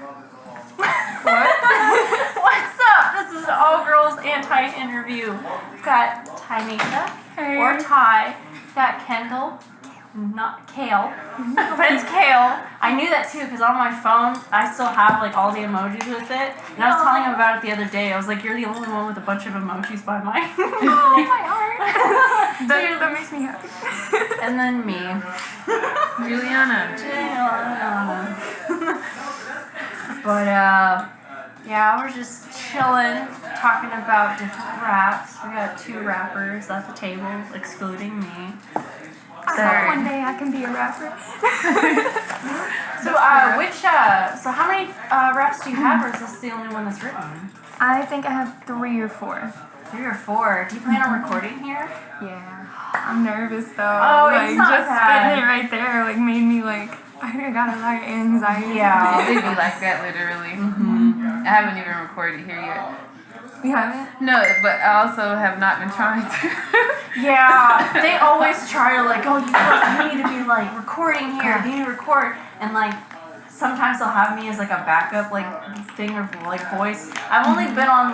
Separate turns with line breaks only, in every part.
What? What's up? This is an all-girls anti-interview. We've got Tynesha, or Ty. We've got Kendall, not Kale, but it's Kale. I knew that too because on my phone I still have like all the emojis with it. And I was telling him about it the other day. I was like, you're the only one with a bunch of emojis by mine.
Oh, my heart. that makes me happy.
And then me.
Juliana.
But, yeah, we're just chilling, talking about different raps. We got 2 rappers at the table, excluding me.
I hope one day I can be a rapper.
So how many raps do you have, or is this the only one that's written?
I think I have 3 or 4.
3 or 4. Do you plan on recording here?
Yeah. I'm nervous, though.
Oh, it's not
just
bad.
spitting it right there, made me, I got a lot of anxiety.
Yeah, they be like that, literally. I haven't even recorded here yet.
You haven't?
No, but I also have not been trying to.
Yeah, they always try to you need to be recording here, you need to record, and sometimes they'll have me as a backup thing or voice. I've only been on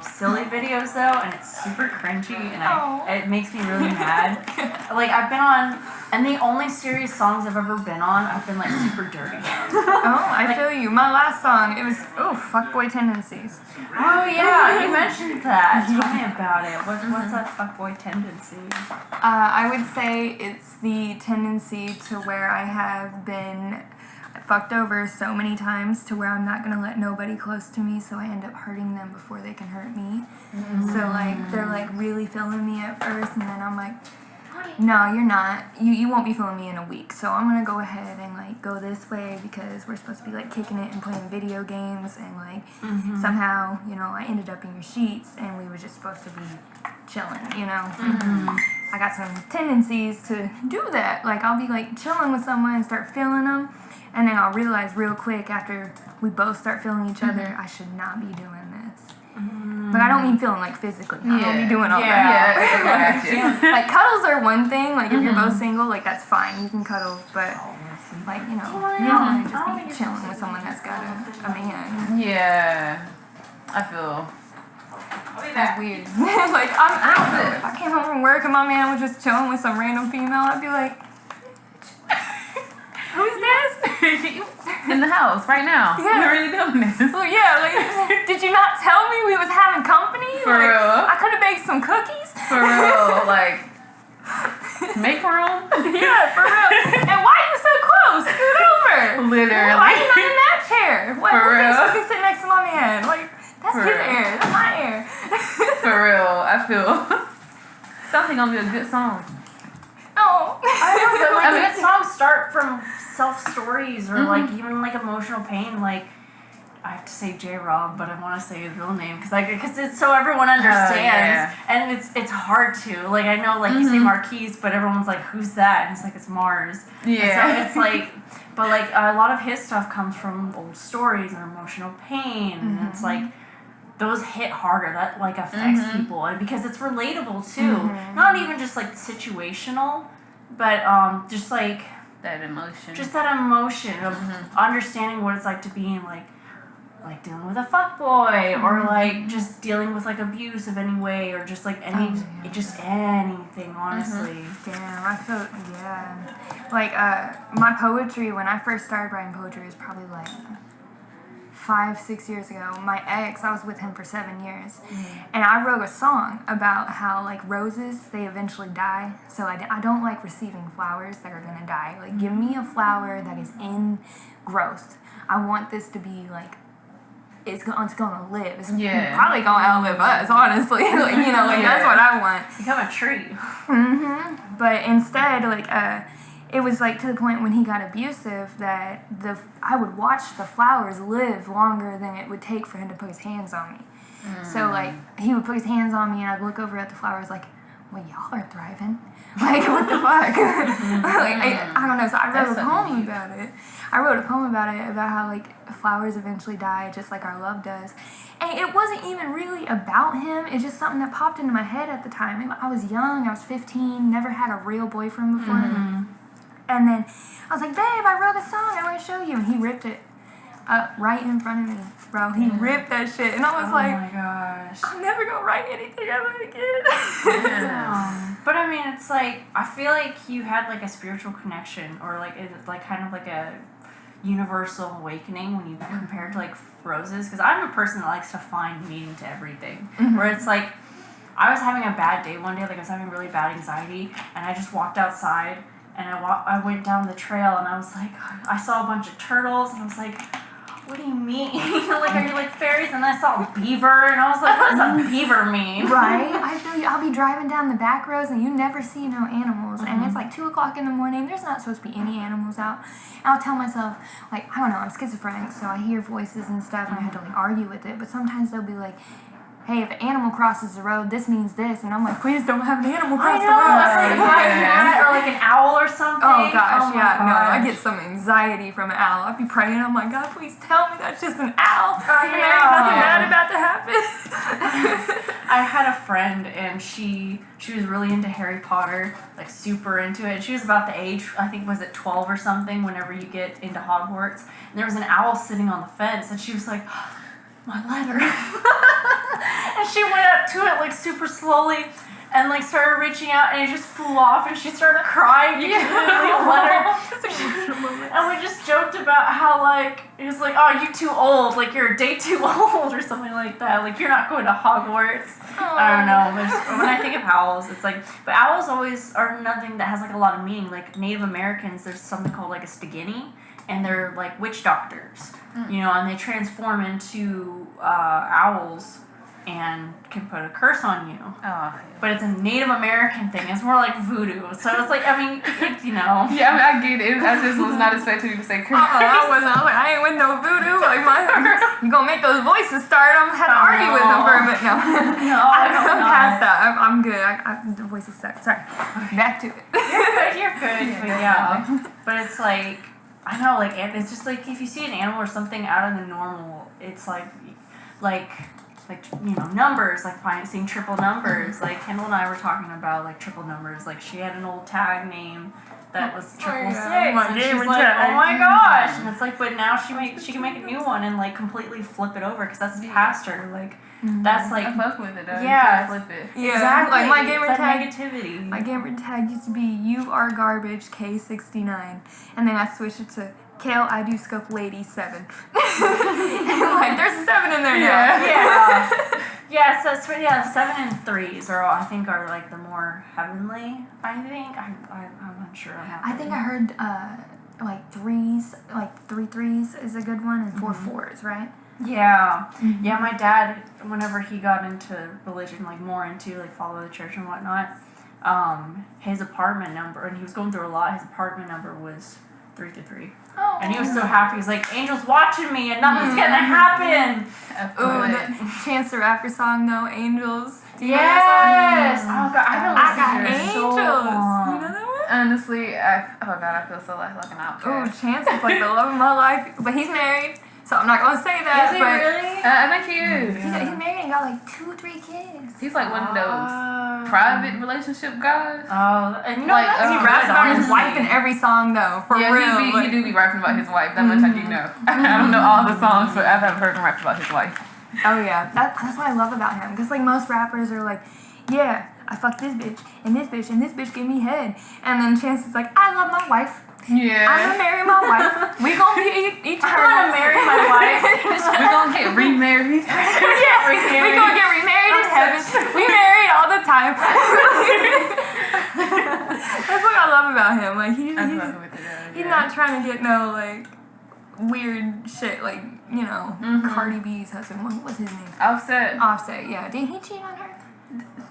silly videos though, and it's super cringy, and it makes me really mad. I've been on, and the only serious songs I've ever been on, I've been super dirty.
I feel you. My last song, it was fuckboy tendencies.
Oh yeah, you mentioned that. Tell me about it. What's that fuckboy tendency?
I would say it's the tendency to where I have been fucked over so many times to where I'm not going to let nobody close to me, so I end up hurting them before they can hurt me. So they're really feeling me at first, and then I'm like, no, you're not. You won't be feeling me in a week, so I'm going to go ahead and go this way because we're supposed to be kicking it and playing video games, and somehow, I ended up in your sheets and we were just supposed to be chilling, I got some tendencies to do that. I'll be chilling with someone and start feeling them, and then I'll realize real quick after we both start feeling each other, I should not be doing this. But I don't mean feeling physically. I don't be doing all that.
Yeah.
Cuddles are one thing. If you're both single, that's fine. You can cuddle, but you don't want to just be chilling with someone that's got a man.
Yeah. I feel.
That's weird. I don't know. If I came home from work and my man was just chilling with some random female, I'd be like, who's this?
In the house right now.
Yeah.
We're really doing this.
Well, yeah, did you not tell me we was having company?
For real.
I could have baked some cookies.
For real. Make room.
Yeah, for real. And why are you so close? Scoot over.
Literally.
Why are you not in that chair? What?
For real.
You can sit next to my man. That's
For
his
real.
air. That's my air.
For real. I feel. Something gonna be a good song.
I
Oh.
know, but good songs start from self-stories or even emotional pain. I have to say J-Rob, but I want to say his real name because it's so everyone understands, and it's hard to I know you say Marquise, but everyone's who's that? And it's Mars.
Yeah.
And so it's but a lot of his stuff comes from old stories and emotional pain, and it's those hit harder. That affects people, and because it's relatable too. Not even just situational, but just
that emotion.
Just that emotion of understanding what it's to be in dealing with a fuckboy, or just dealing with abuse of any way, or just just anything, honestly.
Damn, I feel my poetry, when I first started writing poetry, was probably 5-6 years ago. My ex, I was with him for 7 years, and I wrote a song about how roses, they eventually die, so I don't like receiving flowers that are gonna die. Give me a flower that is in growth. I want this to be it's gonna live. It's probably gonna outlive us, honestly. That's what I want.
Become a tree.
But instead, it was to the point when he got abusive that I would watch the flowers live longer than it would take for him to put his hands on me. So he would put his hands on me, and I'd look over at the flowers well, y'all are thriving. What the fuck? I don't know. So I wrote a poem about it. About how flowers eventually die, just like our love does. And it wasn't even really about him. It's just something that popped into my head at the time. I was young. I was 15. Never had a real boyfriend before. And then I was like, babe, I wrote a song. I want to show you. And he ripped it. right in front of me, bro. He ripped that shit, and I was
Oh
like,
my gosh.
I'm never gonna write anything ever again.
But I mean, it's like, I feel like you had like a spiritual connection, or like it's like kind of like a universal awakening when you compare to like roses. Because I'm a person that likes to find meaning to everything. Where it's like, I was having a bad day one day, like I was having really bad anxiety, and I just walked outside, and I went down the trail, and I was like, I saw a bunch of turtles, and I was like, what do you mean? Like, are you like fairies? And then I saw a beaver, and I was like, what does a beaver mean?
Right? I feel you. I'll be driving down the back roads, and you never see no animals, and it's like 2 o'clock in the morning. There's not supposed to be any animals out. And I'll tell myself, like, I don't know, I'm schizophrenic, so I hear voices and stuff, and I have to like argue with it. But sometimes they'll be like, hey, if an animal crosses the road, this means this. And I'm like, please don't have an animal cross the road.
Or like an owl or something.
Oh gosh, yeah, no, I
gosh.
get some anxiety from an owl. I'd be praying, I'm like, God, please tell me that's just an owl. And
yeah.
there's nothing bad about to happen.
I had a friend, and she was really into Harry Potter, like super into it. She was about the age, I think, was it 12 or something, whenever you get into Hogwarts. And there was an owl sitting on the fence, and she was like, my letter. And she went up to it like super slowly and like started reaching out, and it just flew off, and she started crying because it was like a letter. And we just joked about how like it was like, oh, you too old, like you're a day too old or something like that, like you're not going to Hogwarts. I don't know. When I think of owls, it's like, but owls always are nothing that has like a lot of meaning. Like Native Americans, there's something called like a stigini, and they're like witch doctors, you know, and they transform into owls and can put a curse on you.
Oh.
But it's a Native American thing. It's more like voodoo. So it's like, I mean, you know.
Yeah, I mean, I get it. I just was not expecting you to say curse.
I ain't with no voodoo. Like you gonna make those voices start. I'm gonna have to argue with them for a minute. No, I'm past that. I'm good. The voices suck. Sorry. Back to it.
You're good. But yeah. But it's like, I know, like, it's just like, if you see an animal or something out of the normal, it's like, you know, numbers, like seeing triple numbers. Like Kendall and I were talking about like triple numbers. Like she had an old tag name that was 666, and she's like, oh my gosh! And it's like, but now she can make a new one and like completely flip it over, because that's past her. Like that's like,
I fuck with it though.
yeah,
Flip it.
Yeah,
exactly.
like my gamer
it's
tag.
negativity.
My gamer tag used to be "You Are Garbage K69," and then I switched it to "Kale I Do Scope Lady 7." Like there's a 7 in there now.
Yeah, so it's, 7 and 3s are all, I think, are like the more heavenly. I think I'm not sure.
I think I heard like 3s, like 3 3s is a good one, and 4 4s, right?
Yeah. Yeah, my dad, whenever he got into religion, like more into like follow the church and whatnot, his apartment number, and he was going through a lot, his apartment number was 323.
Oh.
And he was so happy. He's like, angel's watching me and nothing's gonna happen.
Ooh, the Chance the Rapper song though, Angels. Do you know
Yes.
that song?
Oh god, I don't
I
listen
got
to it
angels.
so long.
You know that one?
Honestly, I feel so like an outcast.
Oh, Chance is like the love of my life, but he's married, so I'm not gonna say that.
Is he
but
really?
I think he is.
He's married and got like 2-3 kids.
He's like one of those private relationship guys.
Oh, and you know,
Like,
that's
He
good,
raps about his
honestly.
wife in every song though, for
Yeah,
real.
he do be rapping about his wife. That much I do know. I don't know all the songs, but I've heard him rap about his wife.
Oh yeah, that's what I love about him. Because like most rappers are like, yeah, I fucked this bitch and this bitch gave me head. And then Chance is like, I love my wife.
Yeah.
I'm gonna marry my wife. We gonna be each other.
I'm gonna marry my wife.
We're gonna get remarried.
Yeah, we gonna get remarried in heaven. We married all the time. That's what I love about him. Like he's not trying to get no like weird shit like, you know, Cardi B's husband. What was his name?
Offset.
Yeah. Did he cheat on her?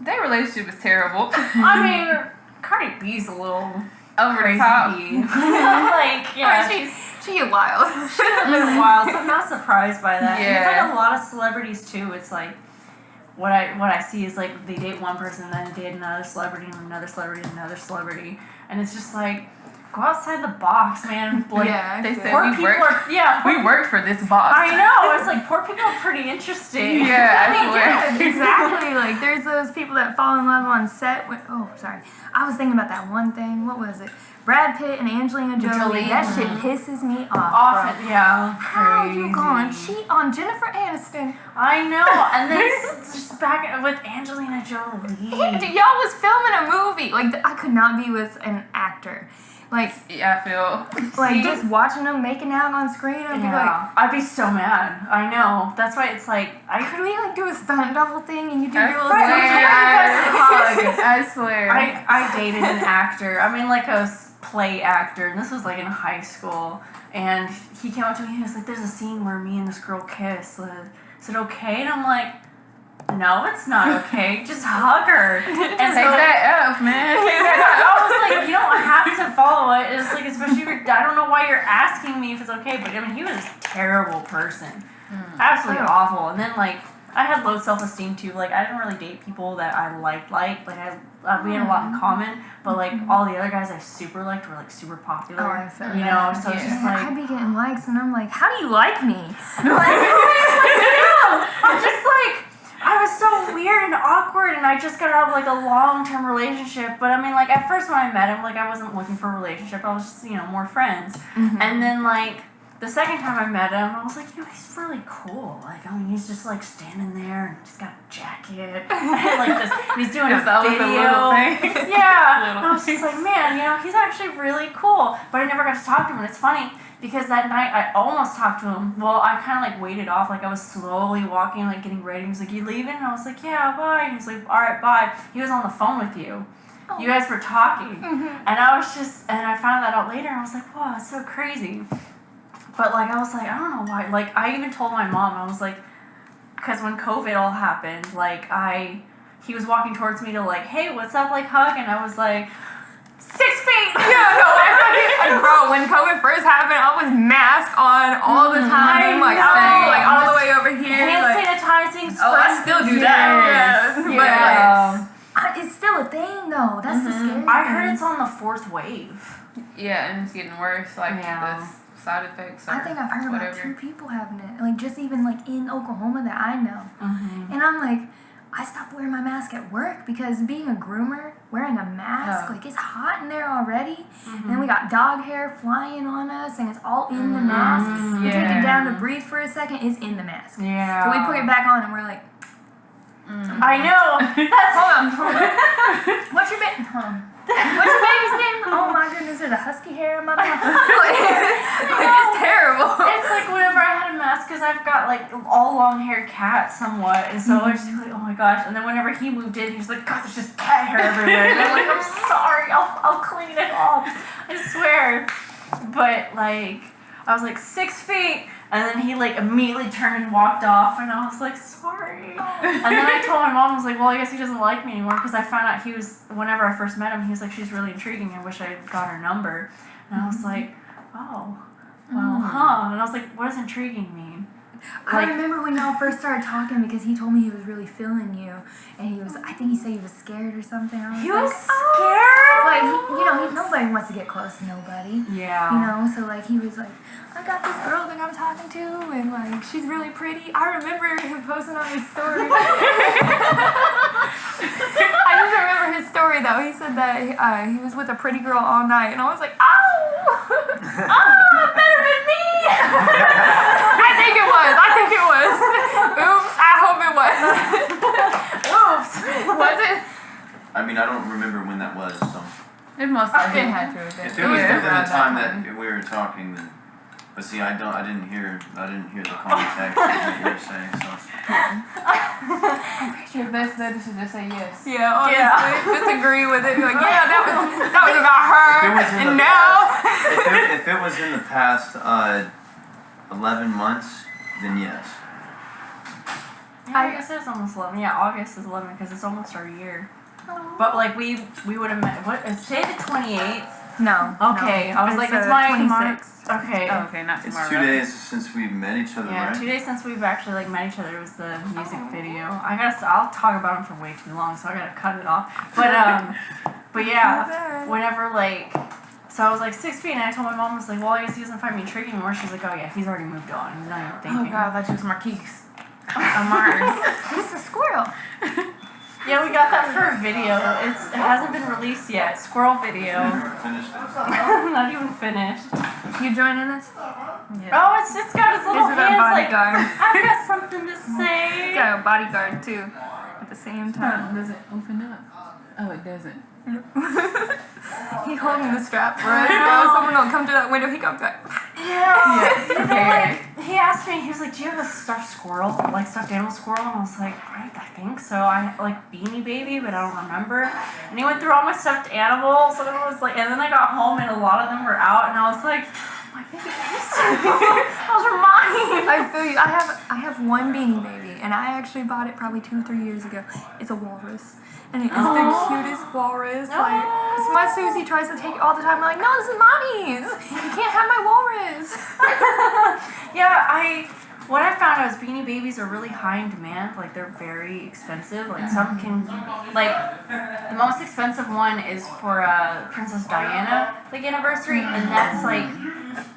Their relationship is terrible.
I mean, Cardi B's a little
Over
crazy.
the top.
Like, yeah,
She get wild.
she's a little wild, so I'm not surprised by that.
Yeah.
It's like a lot of celebrities too. It's like what I see is like they date one person, then date another celebrity, and another celebrity, and another celebrity, and it's just like go outside the box, man. Like,
Yeah,
They said
poor
we
people
worked.
are, yeah.
We worked for this box.
I know. It's like poor people are pretty interesting.
Yeah, I swear.
Yeah, exactly. Like, there's those people that fall in love on set. Sorry. I was thinking about that one thing. What was it? Brad Pitt and Angelina Jolie.
Jolie.
That shit pisses me off.
Often,
bro.
yeah.
How you gonna cheat on Jennifer Aniston?
I know. And then just back with Angelina Jolie.
Y'all was filming a movie. Like, I could not be with an actor. Like,
Yeah, I feel.
like just watching them making out on screen, I'd be like,
Yeah, I'd be so mad. I know. That's why it's like
could we like do a stunt double thing and you do
I
your little
swear.
hug?
I swear.
I dated an actor. I mean, like a play actor, and this was like in high school. And he came up to me. He was like, "There's a scene where me and this girl kiss. Is it okay?" And I'm like, "No, it's not okay. Just hug her." And
Take that F, man.
I was like, "You don't have to follow it. It's like, especially if I don't know why you're asking me if it's okay." But I mean, he was a terrible person, absolutely awful. And then like, I had low self-esteem too. Like, I didn't really date people that I liked. Like we had a lot in common, but like all the other guys I super liked were like super popular.
Oh, I feel
you know, so it's just like
I'd be getting likes and I'm like, how do you like me?
I'm just like, I was so weird and awkward, and I just got out of like a long-term relationship. But I mean, like at first when I met him, like I wasn't looking for a relationship. I was just, more friends. And then like the second time I met him, I was like, he's really cool. Like, I mean, he's just like standing there and he's got a jacket, and like this, he's doing a
That was a
video.
little thing.
Yeah, and I was just like, man, he's actually really cool. But I never got to talk to him, and it's funny. Because that night I almost talked to him. Well, I kind of like waited off. Like I was slowly walking, like getting ready. He was like, "You leaving?" And I was like, "Yeah, bye." And he was like, "All right, bye." He was on the phone with you. Oh. You guys were talking, and I was and I found that out later. And I was like, "Wow, it's so crazy." But like I was like, I don't know why. Like I even told my mom. I was like, because when COVID all happened, like he was walking towards me to like, "Hey, what's up?" Like hug, and I was like, 6 feet.
Yeah, no, bro, when COVID first happened, I was masked on all the time.
I
Like,
know.
like all the way over here.
Hand
Like,
sanitizing.
oh, I still do that.
Yes.
Yeah.
Yeah.
But it's still a thing, though. That's the scary
I
thing.
heard it's on the 4th wave.
Yeah, and it's getting worse. Like
Yeah.
the side effects.
I think I've heard
whatever.
about 2 people having it. Like, just even, like, in Oklahoma that I know. And I'm like, I stopped wearing my mask at work because being a groomer, wearing a mask, like, it's hot in there already. And then we got dog hair flying on us, and it's all in the mask. We take it down to breathe for a second, it's in the mask.
Yeah.
So we put it back on, and we're like,
I know. That's
hold on. What's your baby's name? Oh my goodness, there's a husky hair in my mouth. It's terrible.
It's like whenever I had a mask, because I've got like all long-haired cats somewhat, and so I just be like, oh my gosh. And then whenever he moved in, he's like, God, there's just cat hair everywhere. And I'm like, I'm sorry, I'll clean it off. I swear. But like, I was like 6 feet. And then he like immediately turned and walked off, and I was like, sorry. And then I told my mom, I was like, well, I guess he doesn't like me anymore, because I found out whenever I first met him, he was like, she's really intriguing, I wish I had got her number. And I was like, oh, well, huh. And I was like, what does intriguing mean?
I remember when y'all first started talking because he told me he was really feeling you, and I think he said he was scared or something.
He was scared?
Like, nobody wants to get close to nobody.
Yeah.
So like he was like, I got this girl that I'm talking to, and like she's really pretty. I remember him posting on his story. I just remember his story though. He said that he was with a pretty girl all night, and I was like, oh, better than me. I think it was. Oops, I hope it was.
Oops.
Was it?
I mean, I don't remember when that was, so.
It must have been. Had to have been.
If it was within the time that we were talking, then. But see, I didn't hear the context of what you were saying, so.
I'm pretty sure best bet is to just say yes.
Yeah, honestly, just agree with it. Be like, yeah, that was about her. And now.
If it was in the past 11 months, then yes.
Yeah, I guess it's almost 11. Yeah, August is 11 because it's almost our year. But like we would have met. What is today? The 28th.
No.
Okay, I was like, it's my
26th.
Okay.
Oh, okay, not
It's
tomorrow.
2 days since we've met each other,
Yeah,
right?
2 days since we've actually like met each other. It was the music video. I'll talk about him for way too long, so I gotta cut it off. But yeah, whenever like So I was like 6 feet, and I told my mom, I was like, well, I guess he doesn't find me intriguing anymore. She's like, oh yeah, he's already moved on. He's not even thinking.
Oh god, I thought you was Marquise. On Mars.
It's a squirrel.
Yeah, we got that for a video. It hasn't been released yet. Squirrel video.
Finished it.
Not even finished.
You joining us?
Yeah.
Oh, it's got his little
This is our
hands like,
bodyguard.
I've got something to say.
He's got a bodyguard too. At the same time.
Does it open up? Oh, it doesn't.
He holding the strap right now. Someone will come to that window. He comes back.
Yeah.
Yeah.
And then, like, he asked me, he was like, do you have a stuffed squirrel? Like, stuffed animal squirrel? And I was like, I think so. I like Beanie Baby, but I don't remember. And he went through all my stuffed animals, and I was like, and then I got home, and a lot of them were out, and I was like, my baby babies. Those are mine.
I feel you. I have one Beanie Baby, and I actually bought it probably 2-3 years ago. It's a walrus, and it is the cutest walrus. Like, so my Susie tries to take it all the time. I'm like, no, this is mommy's. You can't have my walrus.
Yeah, what I found out is Beanie Babies are really high in demand. Like, they're very expensive. Like, some can, like, the most expensive one is for Princess Diana, like, anniversary, and that's like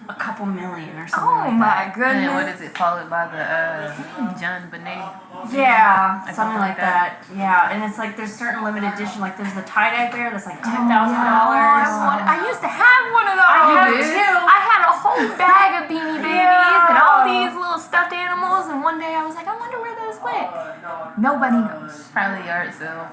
a couple million or something.
Oh my
And then what
goodness.
is it followed by the John Bonet?
Yeah,
Like
something like that. Yeah, and it's like there's certain limited edition. Like, there's the tie-dye bear that's like $10,000.
I used to have one of those.
I have
did?
too.
I had a whole bag of Beanie Babies and all these little stuffed animals, and one day I was like, I wonder where those went. Nobody knows.
Probably yard sale.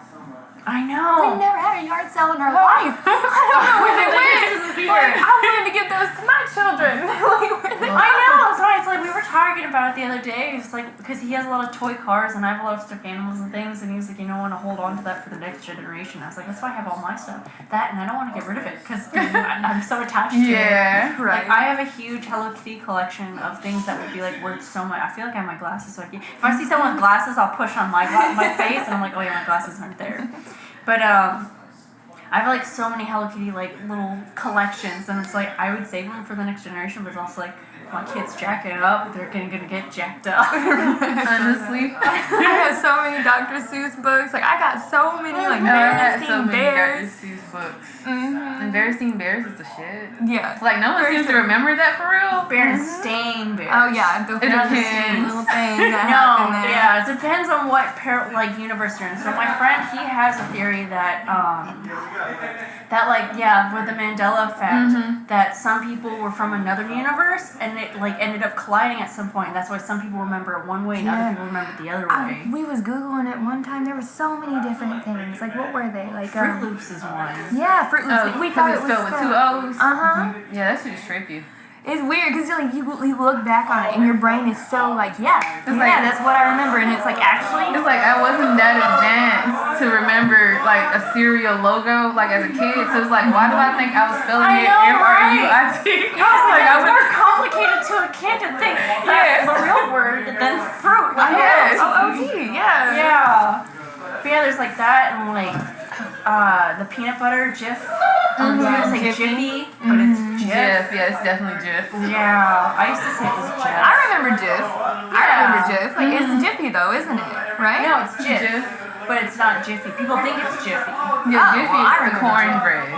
I
We
know.
never had a yard sale in our life. I don't know where they went. Like, I wanted to give those to my children. Like, where they
I know. That's why it's like we were talking about it the other day. It's like because he has a lot of toy cars and I have a lot of stuffed animals and things, and he's like, I want to hold on to that for the next generation. I was like, that's why I have all my stuff. That, and I don't want to get rid of it because I'm so attached to it.
Yeah.
Like, I have a huge Hello Kitty collection of things that would be like worth so much. I feel like I have my glasses, so if I see someone with glasses, I'll push on my face, and I'm like, oh yeah, my glasses aren't there. But I have like so many Hello Kitty like little collections, and it's like I would save them for the next generation, but it's also like my kids jack it up, they're gonna get jacked up.
Honestly.
I have so many Dr. Seuss books. Like, I got so many, like,
I had so
Berenstain
many
Bears.
Dr. Seuss books.
Mm-hmm.
And Berenstain Bears is the shit.
Yeah.
Like, no one seems to remember that for real.
Berenstain Bears.
Oh, yeah. The
It depends.
little thing that
No,
happened there.
yeah, it depends on what universe you're in. So my friend, he has a theory that that like with the Mandela effect, that some people were from another universe and it like ended up colliding at some point. That's why some people remember it one way and other people remember it the other way.
We was Googling it one time. There were so many different things. Like, what were they? Like,
Fruit Loops is one.
yeah, Fruit Loops.
Oh,
We thought it was
spelled with 2 O's.
Uh-huh.
Yeah, that shit is tricky.
It's weird because like you look back on it and your brain is so like,
like-
that's what I remember, and it's like actually.
It's like I wasn't that advanced to remember like a cereal logo like as a kid. So it's like, why do I think I was spelling
I
it
know,
Fruit?
Like it's more complicated to a kid to think that the real word than fruit. Like,
Yes.
OOD, yeah.
Yeah. But yeah, there's like that and like the peanut butter Jif. It's like Jiffy, but it's Jif.
Jif, yeah, it's definitely Jif.
Yeah, I used to say it was Jif.
I remember Jif. I remember Jif. Like, it's Jiffy though, isn't it? Right?
No, it's Jif,
Jif.
but it's not Jiffy. People think it's Jiffy.
Yeah,
Oh,
Jiffy
well, I
is the
remember
cornbread.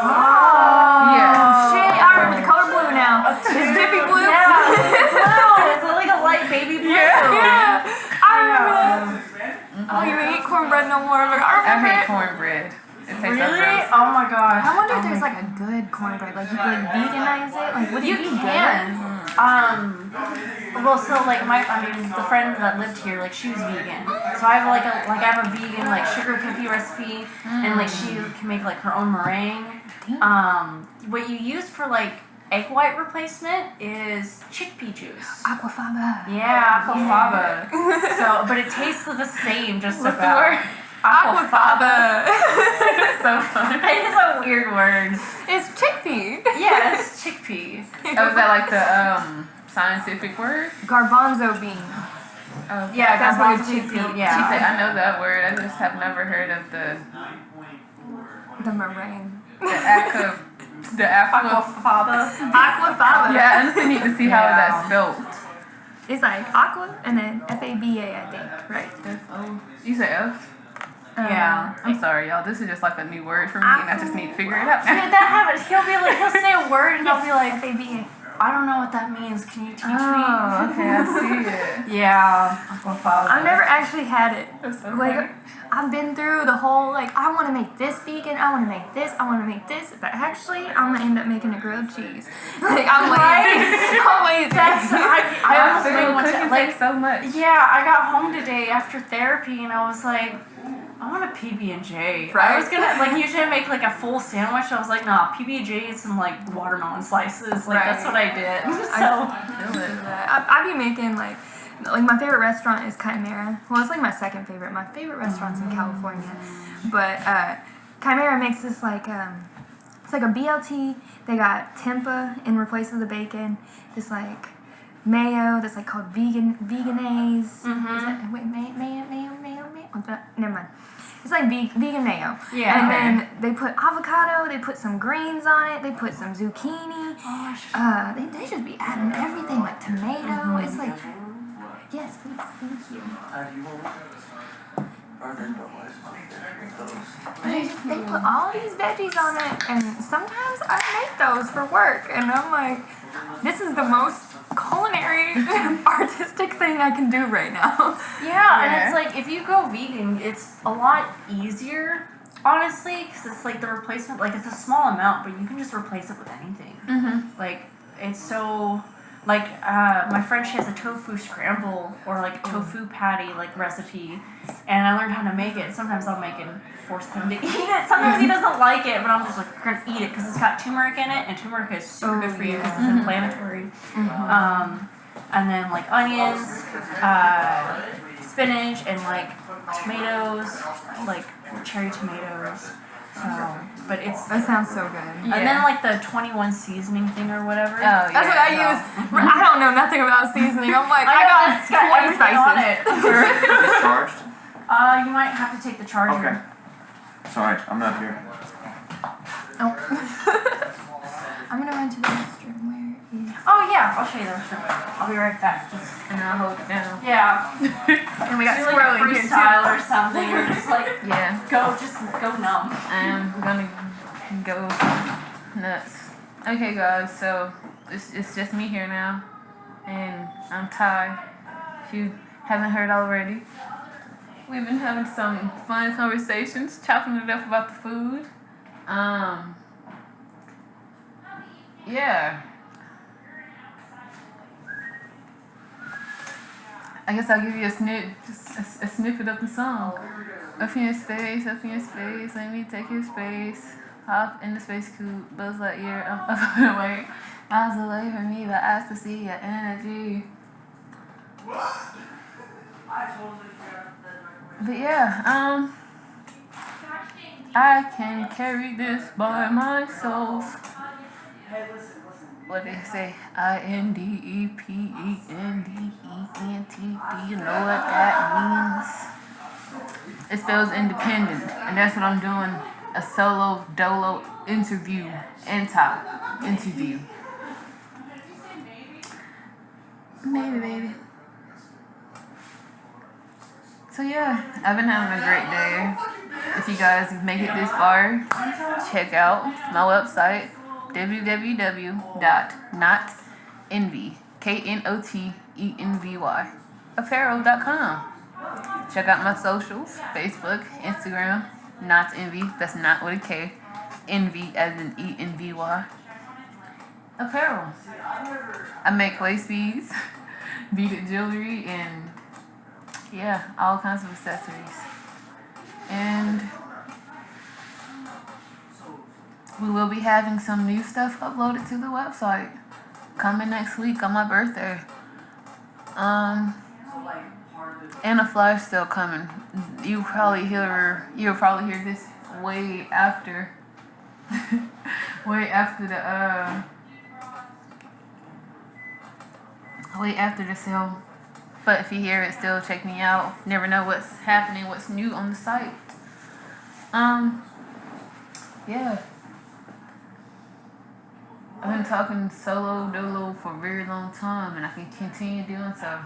Oh,
Yeah.
shit. I remember the color blue now. It's Jiffy blue.
Yeah, it's blue. It's like a light baby blue.
Yeah. I remember that. Oh, you ain't eat cornbread no more. Like, I
I
remember
hate
it.
cornbread. It tastes so
Really?
gross.
Oh my gosh.
I wonder if there's like a good cornbread. Like, you could like veganize it. Like, would
You
it be
can.
good?
Well, so like the friend that lived here, like she was vegan. So I have I have a vegan like sugar cookie recipe, and like she can make like her own meringue. What you use for like egg white replacement is chickpea juice.
Aquafaba.
Yeah, aquafaba. So, but it tastes the same, just
What's the
about.
word?
Aquafaba.
So fun.
It is a weird word.
It's chickpea.
Yeah, it's chickpea.
Oh, is that like the scientific word?
Garbanzo bean.
Oh,
Yeah,
That's what
garbanzo
it's chickpea.
chickpea.
She
Yeah.
said, I know that word. I just have never heard of the
meringue.
the aqua.
Aquafaba.
Aquafaba.
Yeah, I just need to see how that's spelled.
It's like aqua and then FABA, I think, right?
F-O. You say F?
Yeah.
I'm sorry, y'all. This is just like a new word for me, and I just need to figure it out.
Yeah, that happens. He'll say a word and I'll be like,
baby.
I don't know what that means. Can you teach me?
Oh, okay, I see it.
Yeah.
I've never actually had it.
That's so
Like,
funny.
I've been through the whole, like, I want to make this vegan, I want to make this, I want to make this, but actually, I'm going to end up making a grilled cheese. Like, I'm lazy. I'm lazy.
I almost made one
cooking
like,
takes so much.
yeah, I got home today after therapy and I was like, I want a PB&J. I
Right.
was gonna, like, usually I make like a full sandwich. I was like, nah, PB&J and some like watermelon slices. Like, that's what I did. So,
I be making, like my favorite restaurant is Chimera. Well, it's like my second favorite. My favorite restaurant's in California. But Chimera makes this, like, it's like a BLT. They got tempeh in replace of the bacon. This, like, mayo that's, like, called veganaise. Is that, wait, mayo? Never mind. It's like vegan mayo.
Yeah.
And then they put avocado, they put some greens on it, they put some zucchini. They just be adding everything, like tomato. It's like, yes, please, thank you. They put all these veggies on it, and sometimes I make those for work, and I'm like, this is the most culinary, artistic thing I can do right now.
yeah, and it's like, if you go vegan, it's a lot easier, honestly, because it's like the replacement, like, it's a small amount, but you can just replace it with anything. Like, it's so, like, my friend, she has a tofu scramble, or like tofu patty, like, recipe, and I learned how to make it. Sometimes I'll make it and force him to eat it. Sometimes he doesn't like it, but I'm just like, we're gonna eat it, because it's got turmeric in it, and turmeric is super good for you, because it's inflammatory. And then, like, onions, spinach, and, like, tomatoes, like, cherry tomatoes. But it's...
That sounds so good.
And then, like, the 21 seasoning thing or whatever.
Oh,
That's what I use. I don't know nothing about seasoning. I'm like, I got
it's got
20
everything on
spices.
it.
Is it charged?
You might have to take the charger.
Okay. Sorry, I'm not here.
Oh. I'm gonna run to the restroom. Where is...
Oh, yeah, I'll show you the restroom. I'll be right back.
And I'll hold it down.
Yeah.
And we got
Do,
squirrel
like,
in here too.
freestyle or something, or just, like,
Yeah.
go numb.
I'm gonna go nuts. Okay, guys, so it's just me here now, and I'm Ty. If you haven't heard already, we've been having some fun conversations, chopping it up about the food. Yeah. I guess I'll give you just a snippet of the song. Up in space, let me take your space. Hop in the space coupe, buzz like you're up and away. Miles away from me, but I still see your energy. But yeah, I can carry this by myself. What they say? INDEPENDENT. Do you know what that means? It spells independent, and that's what I'm doing. A solo dolo interview. Interview. Baby. So yeah, I've been having a great day. If you guys make it this far, check out my website, www.notenvy, KNOTENVY, apparel.com. Check out my socials, Facebook, Instagram, Not Envy, that's not with a K, Envy as in ENVY, apparel. I make waist beads, beaded jewelry, and yeah, all kinds of accessories. And we will be having some new stuff uploaded to the website coming next week on my birthday. And a flash sale coming. You'll probably hear this way after the sale. But if you hear it, still check me out. Never know what's happening, what's new on the site. Yeah. I've been talking solo dolo for a very long time, and I can continue doing so.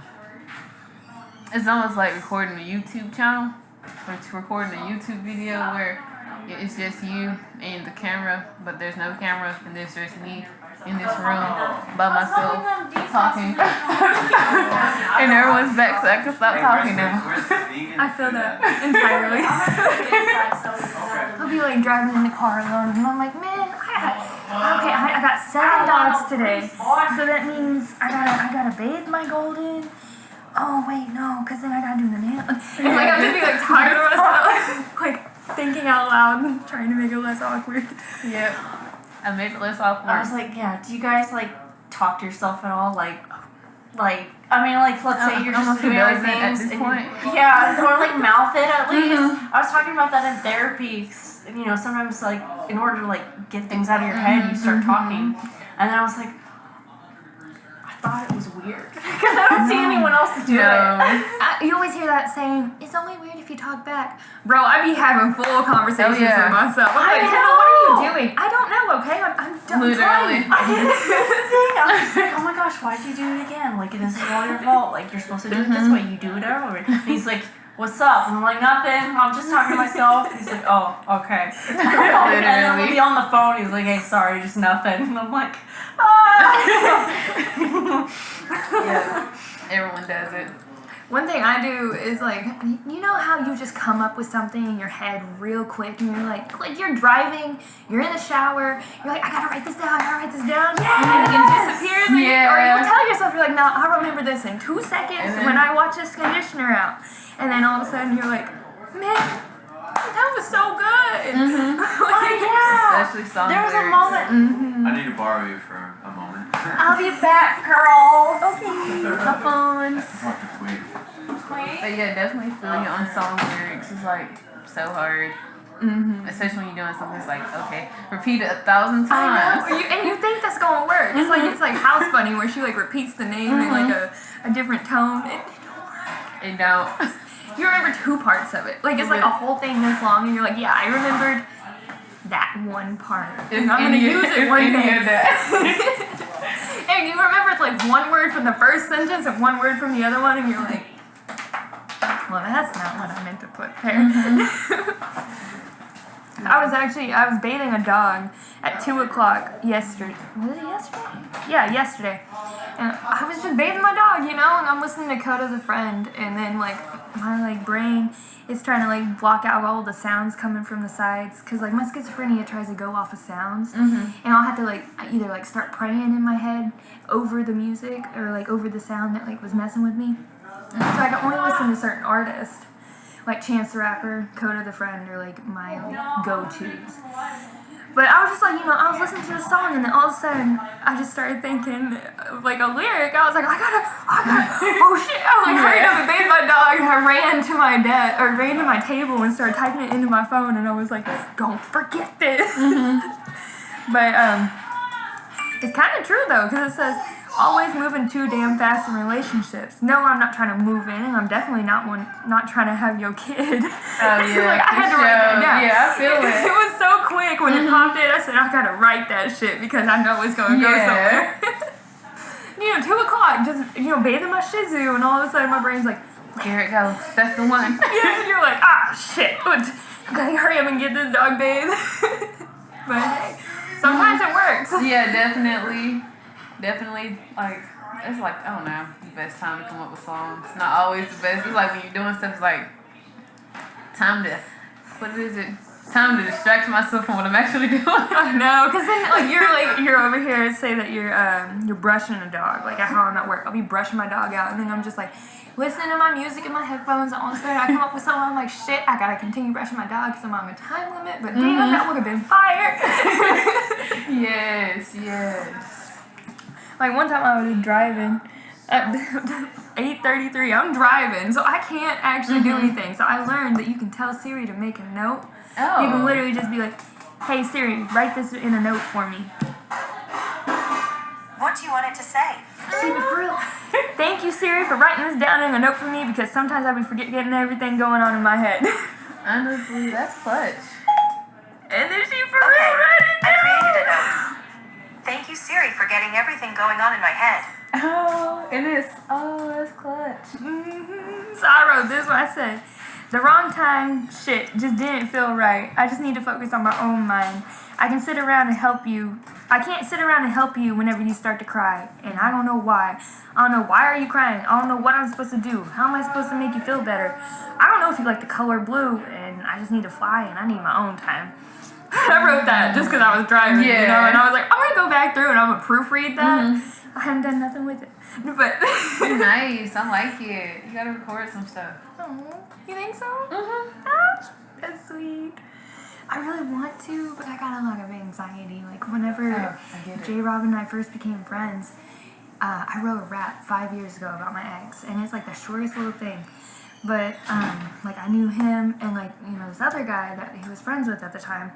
It's almost like recording a YouTube channel, recording a YouTube video where it's just you and the camera, but there's no camera, and there's just me in this room by myself talking. And everyone's back, so I can stop talking now.
I feel that entirely. I'll be like driving in the car alone, and I'm like, man, I got 7 dogs today, so that means I gotta bathe my golden. Oh wait, no, cause then I gotta do the nail. And like I'm just be like tired of myself, like thinking out loud, and trying to make it less awkward.
Yep. I made it less awkward.
I was like, yeah, do you guys like talk to yourself at all? Like I mean, like, let's say you're just doing everything
at this point.
Yeah, or like mouth it at least. I was talking about that in therapy. 'Cause, you know, sometimes like in order to like get things out of your head, you start talking. And then I was like, I thought it was weird because I don't see anyone else do it.
You always hear that saying, "It's only weird if you talk back." Bro, I be having full conversations with myself. I'm like, Kendall, what are you doing? I don't know. Okay, I'm
literally.
I did the same thing. I was like, oh my gosh, why'd you do it again? Like, this is all your fault. Like, you're supposed to do it this way. You do it over. And he's like, what's up? And I'm like, nothing. I'm just talking to myself. He's like, oh, okay. And then we'll be on the phone. He's like, hey, sorry, just nothing. And I'm like,
Yeah, everyone does it.
One thing I do is like, you know how you just come up with something in your head real quick, and you're like you're driving, you're in the shower, you're like, I gotta write this down, and then it disappears, or you tell yourself, you're like, no, I'll remember this in 2 seconds when I watch this conditioner out, and then all of a sudden you're like, man, that was so good.
Especially songs.
There was a moment.
I need to borrow you for a moment.
I'll be back, girls.
Okay, have fun.
But yeah, definitely feel you on song lyrics. It's like so hard. Especially when you're doing something that's like, okay, repeat it 1,000 times.
I know. And you think that's gonna work. It's like House Bunny where she like repeats the name in like a different tone.
It don't.
You remember 2 parts of it. Like it's like a whole thing this long, and you're like, yeah, I remembered that one part. And I'm gonna use it one day. And you remember it's like one word from the first sentence and one word from the other one, and you're like, well, that's not what I meant to put there. I was bathing a dog at 2 o'clock yesterday. Was it yesterday? Yeah, yesterday. And I was just bathing my dog, you know, and I'm listening to Coda the Friend, and then like my like brain is trying to like block out all the sounds coming from the sides, because like my schizophrenia tries to go off of sounds, and I'll have to like either like start praying in my head over the music or like over the sound that like was messing with me. So I can only listen to certain artists, like Chance the Rapper, Coda the Friend, or like my like, go-tos. But I was just like, you know, I was listening to the song, and then all of a sudden, I just started thinking of like a lyric. I was like, I gotta, oh shit! I like hurried up and bathed my dog, and I ran to my table and started typing it into my phone, and I was like, don't forget this. But it's kind of true though, because it says, always moving too damn fast in relationships. No, I'm not trying to move in, and I'm definitely not trying to have your kid.
Oh yeah,
like, I had to write that down.
Yeah, I feel it.
It was so quick when it popped in. I said, I gotta write that shit because I know it's gonna go somewhere. 2 o'clock, just bathing my Shih Tzu, and all of a sudden my brain's like,
here it goes. That's the one.
yeah, and you're like, shit, gotta hurry up and get this dog bathed. But hey, sometimes it works.
Yeah, definitely, like, it's like, I don't know, the best time to come up with songs. It's not always the best. It's like when you're doing stuff, it's like, time to distract myself from what I'm actually doing.
I know, because then you're over here, say that you're brushing a dog, like at how I'm at work. I'll be brushing my dog out, and then I'm just like, listening to my music in my headphones, and all of a sudden I come up with something, I'm like, shit, I gotta continue brushing my dog because I'm on a time limit, but damn, that would have been fire.
Yes.
Like one time I was driving at 8:33. I'm driving, so I can't actually do anything. So I learned that you can tell Siri to make a note.
Oh.
You can literally just be like, hey Siri, write this in a note for me.
What do you want it to say?
See, but for real, thank you Siri for writing this down in a note for me, because sometimes I would forget getting everything going on in my head.
Honestly, that's clutch.
And then she for real wrote it
I
down.
created a note. Thank you, Siri, for getting everything going on in my head.
Oh, it is. Oh, that's clutch.
So I wrote this one. I said, the wrong time, shit, just didn't feel right. I just need to focus on my own mind. I can sit around and help you. I can't sit around and help you whenever you start to cry, and I don't know why. I don't know why are you crying. I don't know what I'm supposed to do. How am I supposed to make you feel better? I don't know if you like the color blue, and I just need to fly, and I need my own time. I wrote that just because I was driving, you know, and I was like, I'm gonna go back through and I'm gonna proofread that. I haven't done nothing with it, but
Nice. I like it. You gotta record some stuff.
oh, you think so?
Mm-hmm.
That's sweet. I really want to, but I got a lot of anxiety. Like whenever
I get it.
J-Rob and I first became friends, I wrote a rap 5 years ago about my ex, and it's like the shortest little thing. But like I knew him and like, you know, this other guy that he was friends with at the time.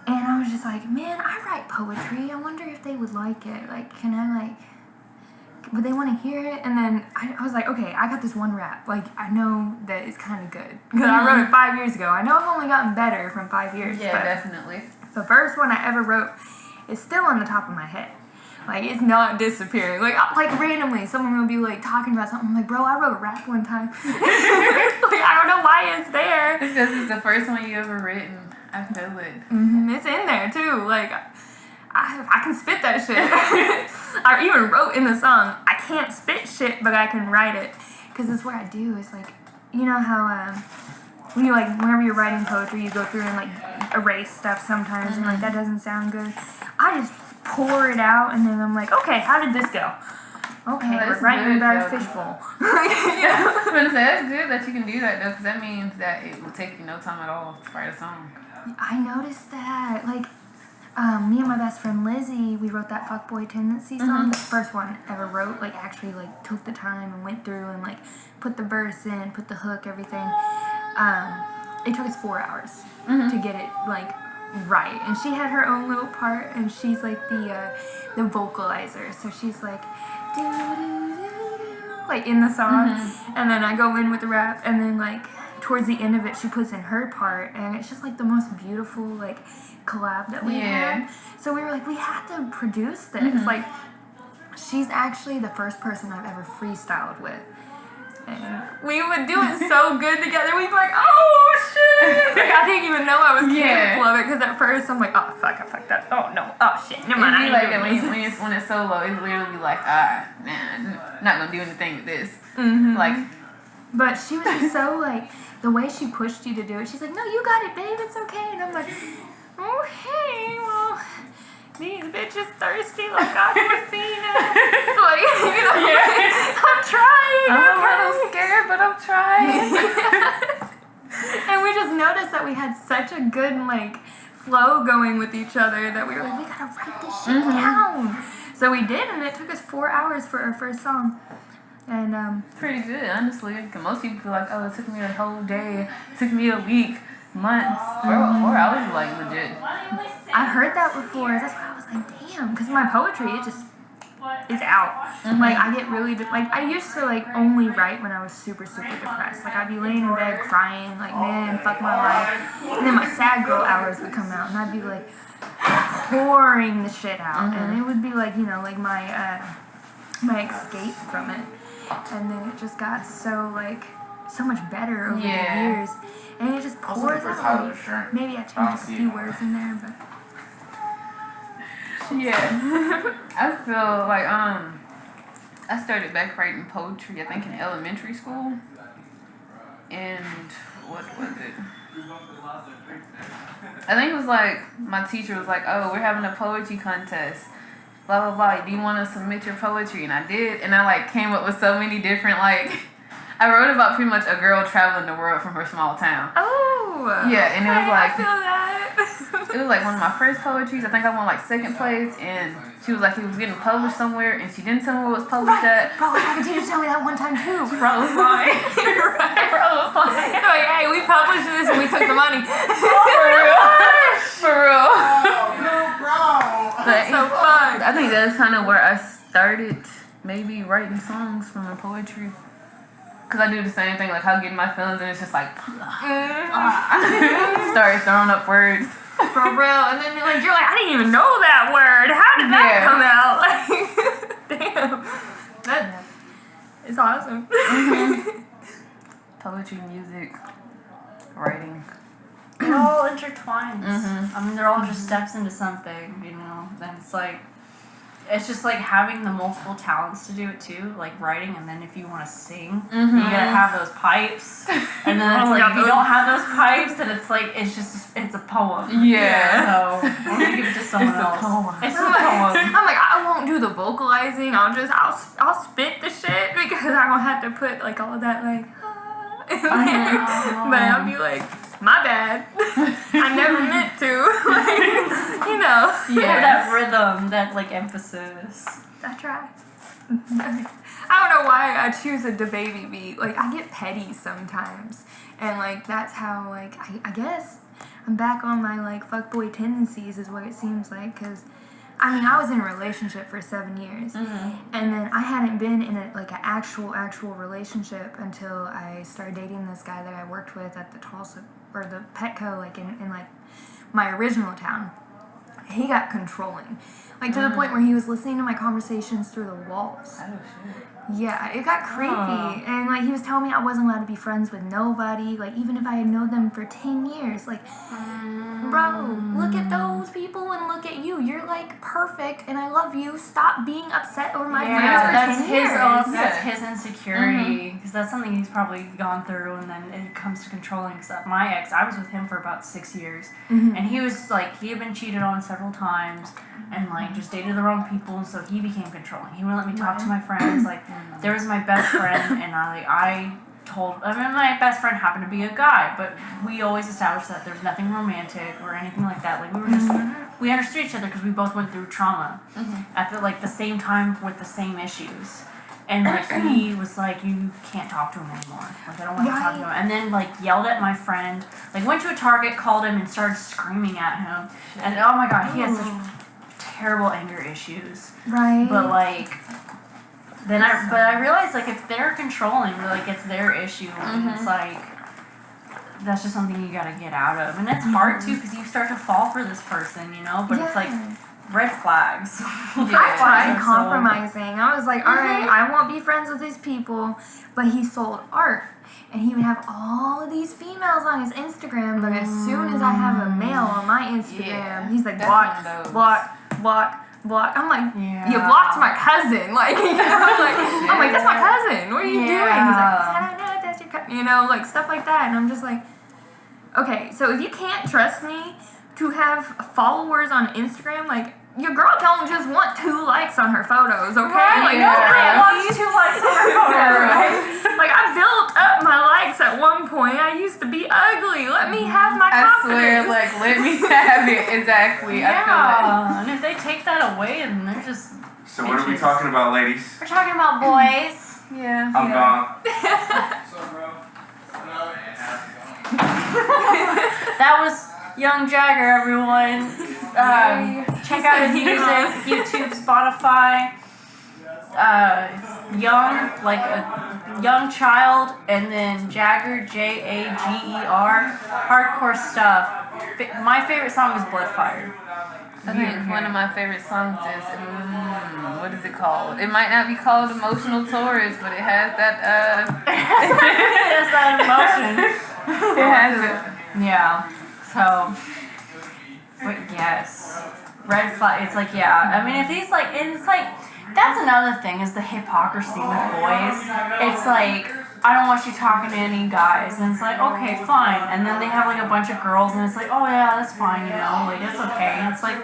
And I was just like, man, I write poetry. I wonder if they would like it. Like, can I like, would they want to hear it? And then I was like, okay, I got this one rap. Like, I know that it's kind of good. Because I wrote it 5 years ago. I know I've only gotten better from 5 years.
Yeah,
but
definitely.
the first one I ever wrote is still on the top of my head. Like, it's not disappearing. Like randomly, someone will be like talking about something. I'm like, bro, I wrote a rap one time. Like, I don't know why it's there.
Because it's the first one you ever written. I feel it.
It's in there too. Like, I can spit that shit. I even wrote in the song, I can't spit shit, but I can write it. Because it's what I do. It's like, you know how when you like, whenever you're writing poetry, you go through and like erase stuff sometimes, and like that doesn't sound good. I just pour it out, and then I'm like, okay, how did this go? Okay,
that's
we're writing
good,
about a
though.
fishbowl.
I was gonna say, that's good that you can do that though, because that means that it will take you no time at all to write a song.
I noticed that, like, me and my best friend Lizzie, we wrote that Fuckboy Tendency song, the first one ever wrote, like, actually, like, took the time and went through and, like, put the verse in, put the hook, everything. It took us 4 hours to get it, like, right. And she had her own little part, and she's, like, the vocalizer, so she's, like, do-do-do-do, like, in the song, and then I go in with the rap, and then, like, towards the end of it, she puts in her part, and it's just like the most beautiful like collab that we had. So we were like, we have to produce this. Like, she's actually the first person I've ever freestyled with, and we would do it so good together. We'd be like, oh shit! Like, I didn't even know I was capable of it because at first I'm like, oh fuck, I fucked up. Oh no, oh shit, never mind. I
It'd be
ain't
like that
doing this.
when it's solo, it's literally be like, nah, not gonna do anything with this. Like,
but she was just so like, the way she pushed you to do it, she's like, no, you got it, babe, it's okay. And I'm like, okay, well, these bitches thirsty like Aquafina. Like, you know, I'm trying.
I'm a little scared, but I'm trying.
And we just noticed that we had such a good, like, flow going with each other that we were like, we gotta write this shit down. So we did, and it took us 4 hours for our first song. And
Pretty good, honestly. 'Cause most people feel like, oh, it took me a whole day, it took me a week, months. 4 hours is like legit.
I heard that before. That's why I was like, damn. Because my poetry, it just is out. Like, I get really, like, I used to, like, only write when I was super, super depressed. Like, I'd be laying in bed crying, like, man, fuck my life. And then my sad girl hours would come out, and I'd be, like, pouring the shit out. And it would be, like, you know, like, my escape from it. And then it just got so, like, so much better over the years. And it just pours out. Like, maybe I changed a few words in there, but...
I feel like, I started back writing poetry, I think, in elementary school. And what was it? I think it was like, my teacher was like, oh, we're having a poetry contest. Blah, blah, blah. Do you want to submit your poetry? And I did. And I, like, came up with so many different, like, I wrote about pretty much a girl traveling the world from her small town.
Oh!
Yeah, and it was like...
I feel that.
It was like one of my first poetries. I think I won like second place, and she was like, it was getting published somewhere, and she didn't tell me where it was published at.
Bro, I had a teacher tell me that one time too.
Bro was lying. Bro was lying.
Like, hey, we published this and we took the money.
For real. For real. But
So fun.
I think that's kind of where I started maybe writing songs from the poetry. Because I do the same thing, like I'll get in my feelings and it's just like, start throwing up words.
For real. And then like you're like, I didn't even know that word. How did that come out? Like, damn. That is awesome.
Poetry, music, writing.
It all intertwines.
Mhm.
I mean, they're all just steps into something, you know. And it's like, it's just like having the multiple talents to do it too, like writing, and then if you want to sing, you gotta have those pipes. And then it's like, if you don't have those pipes, then it's like, it's a poem.
Yeah.
So I'm gonna give it to someone else. It's a poem.
I'm like, I won't do the vocalizing. I'll spit the shit because I'm gonna have to put like all of that like. In there. But I'll be like, my bad. I never meant to. Like, you know.
Yeah, that rhythm, that like emphasis.
I try. I don't know why I choose a DaBaby beat. Like, I get petty sometimes. And like, that's how like, I guess I'm back on my like fuckboy tendencies is what it seems like. Cause I mean, I was in a relationship for 7 years, and then I hadn't been in an actual relationship until I started dating this guy that I worked with at the Tulsa or the Petco, like in like my original town. He got controlling, like to the point where he was listening to my conversations through the walls.
Oh shit.
Yeah, it got creepy, and like he was telling me I wasn't allowed to be friends with nobody, like even if I had known them for 10 years, like, bro, look at those people and look at you, you're like perfect, and I love you, stop being upset over my friends for
that's
10 years.
That's his insecurity, because that's something he's probably gone through, and then it comes to controlling stuff. My ex, I was with him for about 6 years, and he was like, he had been cheated on several times, and like just dated the wrong people, and so he became controlling. He wouldn't let me talk to my friends. Like, there was my best friend, and I mean, my best friend happened to be a guy, but we always established that there's nothing romantic or anything like that. Like, we were just, we understood each other because we both went through trauma at the same time with the same issues. And like, he was like, you can't talk to him anymore. Like, I don't want to talk to him. And then like yelled at my friend. Like, went to a Target, called him, and started screaming at him. And oh my god, he had such terrible anger issues.
Right.
But like, then I realized like if they're controlling, like it's their issue, and it's like that's just something you gotta get out of, and it's hard too because you start to fall for this person, you know. But it's like red flags.
I tried compromising. I was like, all right, I won't be friends with these people, but he sold art. And he would have all of these females on his Instagram, but as soon as I have a male on my Instagram, he's like, block. I'm like, you blocked my cousin. Like, you know, like, I'm like, that's my cousin. What are you doing? He's like, I don't know if that's your cousin. You know, like stuff like that. And I'm just like, okay, so if you can't trust me to have followers on Instagram, like, your girl don't just want 2 likes on her photos, okay?
Right,
like,
nobody wants 2 likes on her photos, right?
Like, I built up my likes at one point. I used to be ugly. Let me have my confidence.
I swear, like, let me have it. Exactly.
Yeah,
I feel like.
and if they take that away, then they're just
So what are we talking about, ladies?
We're talking about boys.
Yeah.
I'm gone.
That was Young Jagger, everyone. Check out his music, YouTube, Spotify. It's young, like a young child, and then Jagger, Jager. Hardcore stuff. My favorite song is Bloodfire.
I think one of my favorite songs is, what is it called? It might not be called Emotional Tourist, but it has that,
It's that emotion.
it has it.
Yeah. So, but yes, red flag. It's like, yeah. I mean, if he's like, it's like, that's another thing is the hypocrisy with boys. It's like, I don't want you talking to any guys, and it's like, okay, fine. And then they have like a bunch of girls, and it's like, oh yeah, that's fine, you know, like it's okay. And it's like,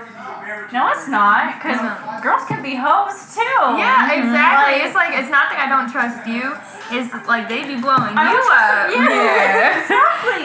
no, it's not, because girls can be hoes too.
Yeah, exactly. It's like, it's not that I don't trust you. It's like they be blowing you up.
Yeah, exactly.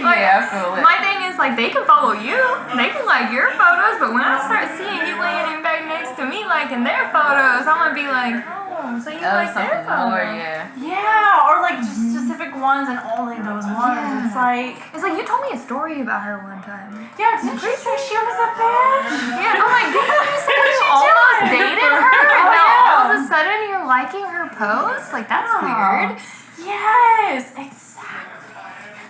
Like,
Yeah, I feel it.
my thing is like they can follow you, they can like your photos, but when I start seeing you laying in bed next to me liking their photos, I'm gonna be like, oh, so you like their
something
photos?
more, yeah.
Yeah, or like just specific ones and only those ones.
Yeah.
It's like
you told me a story about her one time.
yeah, didn't you say she was a bitch?
Yeah, I'm like, didn't you say
What did
you
she
almost
do?
dated her, and
Oh,
now
yeah.
all of a sudden you're liking her posts? Like, that's weird.
Yes, exactly.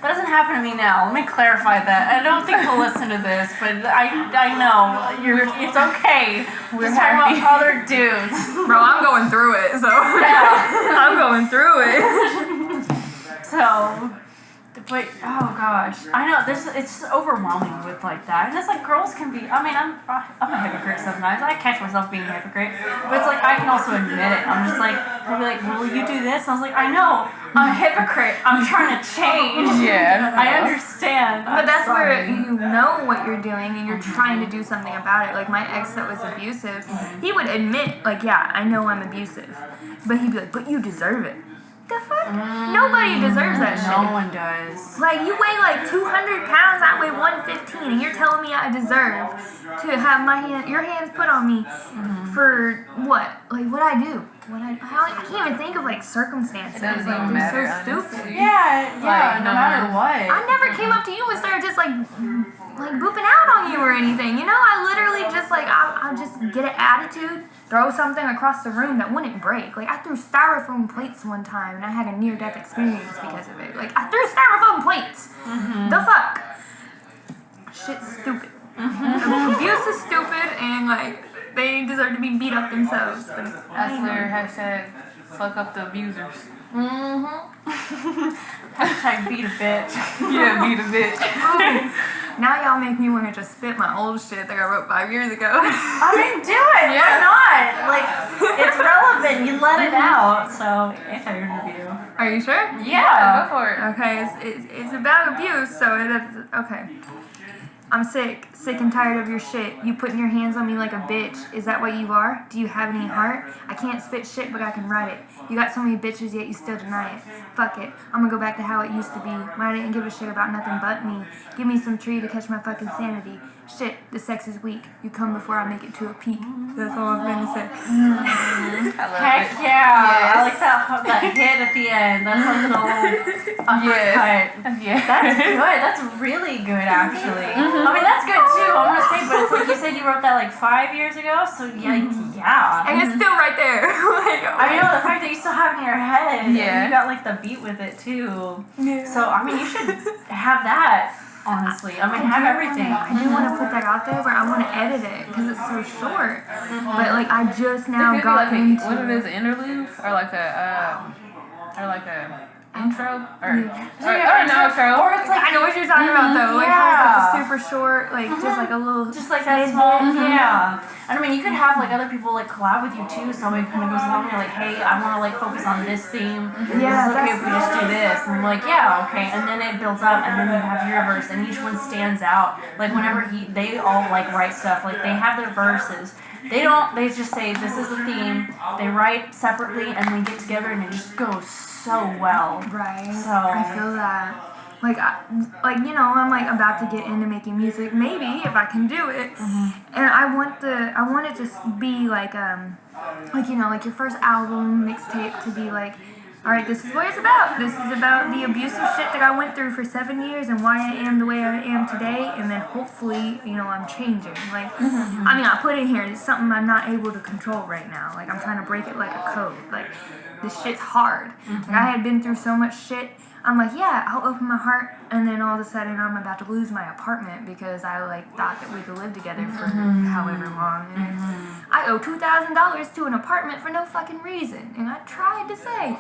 That doesn't happen to me now. Let me clarify that. I don't think he'll listen to this, but I know it's okay. We're just talking about other dudes.
Bro, I'm going through it, so
Yeah.
I'm going through it.
So know. But oh gosh, I know this. It's just overwhelming with like that, and it's like girls can be. I mean, I'm a hypocrite sometimes. I catch myself being a hypocrite, but it's like I can also admit it. I'm just like, they'll be like, "Will you do this?" And I was like, "I know, I'm a hypocrite. I'm trying to change."
Yeah.
I understand.
But that's
I'm
where
sorry.
you know what you're doing and you're trying to do something about it. Like my ex that was abusive, he would admit, like, yeah, I know I'm abusive. But he'd be like, but you deserve it. The fuck? Nobody deserves that shit.
No one does.
Like, you weigh like 200 pounds, I weigh 115, and you're telling me I deserve to have your hands put on me for what? Like, what I do? I can't even think of like circumstances.
It doesn't
like,
even
they're
matter,
so
honestly.
stupid.
Yeah,
Like,
no matter what.
I never came up to you and started just like booping out on you or anything. You know, I literally just like I'll just get an attitude, throw something across the room that wouldn't break. Like I threw styrofoam plates one time and I had a near-death experience because of it. Like I threw styrofoam plates. The fuck? Shit's stupid. Abuse is stupid and like they deserve to be beat up themselves. But
I swear, hashtag fuck up the abusers.
Hashtag beat a bitch.
Yeah, beat a bitch.
now y'all make me want to just spit my old shit that I wrote 5 years ago.
I mean, do it. Why not? Like, it's relevant. You let it out. So, anti-interview.
Are you sure?
Yeah, go for it.
Okay, it's about abuse, so okay. I'm sick and tired of your shit. You putting your hands on me like a bitch. Is that what you are? Do you have any heart? I can't spit shit, but I can write it. You got so many bitches, yet you still deny it. Fuck it. I'm gonna go back to how it used to be. When I didn't give a shit about nothing but me. Give me some tree to catch my fucking sanity. Shit, the sex is weak. You come before I make it to a peak. That's all I'm gonna say.
I love
Heck
it.
yeah. I like that hit at the end. That's like an old uppercut.
Yeah.
That's good. That's really good, actually. I mean, that's good too. I'm gonna say, but it's like you said you wrote that like 5 years ago, so yeah.
And it's still right there. Like,
I know the fact that you still have it in your head.
Yeah.
And you got like the beat with it too.
Yeah.
So I mean, you should have that. Honestly, I mean, have everything.
I do want to put that out there, but I want to edit it because it's so short. But like, I just now
It could be
got
like
into.
what it is, an interlude or like a intro or an outro.
Or it's like
I know what you're talking about though. Like how it's like a super short, like just like a little.
just like that small, yeah. And I mean, you could have like other people like collab with you too. Somebody kind of goes along and you're like, hey, I want to like focus on this theme.
Yeah,
Is it okay if we just do this? And I'm like, yeah, okay. And then it builds up, and then you have your verse, and each one stands out. Like whenever they all like write stuff, like they have their verses. They just say this is the theme. They write separately, and they get together, and it just goes so well.
Right.
So
I feel that. Like, I'm like about to get into making music. Maybe if I can do it. And I want it to be like like your first album mixtape to be like, all right, this is what it's about. This is about the abusive shit that I went through for 7 years and why I am the way I am today. And then hopefully, I'm changing. Like, I mean, I put it here. It's something I'm not able to control right now. Like, I'm trying to break it like a code. Like, this shit's hard. Like, I had been through so much shit. I'm like, yeah, I'll open my heart, and then all of a sudden I'm about to lose my apartment because I like thought that we could live together for however long. And I owe $2,000 to an apartment for no fucking reason. And I tried to say,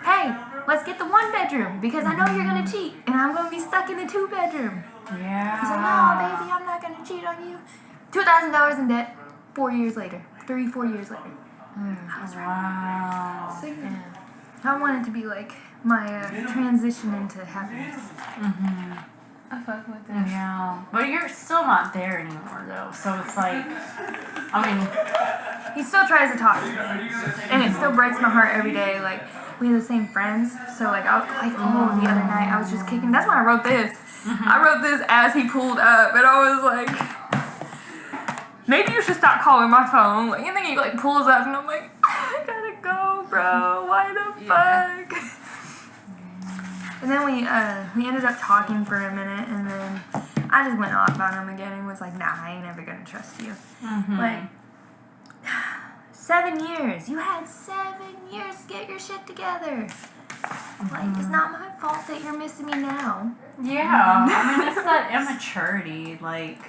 hey, let's get the 1 bedroom because I know you're gonna cheat, and I'm gonna be stuck in the 2 bedroom.
yeah.
He's like, no, baby, I'm not gonna cheat on you. $2,000 in debt. 4 years later, 4 years later. I was right.
Wow.
So yeah. I want it to be like my transition into happiness.
I fuck with that.
Yeah, but you're still not there anymore though. So it's like, I mean,
He still tries to talk to me, and it still breaks my heart every day. Like, we have the same friends, so like the other night I was just kicking. That's when I wrote this. I wrote this as he pulled up, and I was like, maybe you should stop calling my phone. Like, and then he like pulls up, and I'm like, I gotta go, bro. Why the fuck? And then we ended up talking for a minute, and then I just went off on him again and was like, nah, I ain't ever gonna trust you. Like, 7 years. You had 7 years to get your shit together. Like, it's not my fault that you're missing me now.
yeah. I mean, it's that immaturity. Like,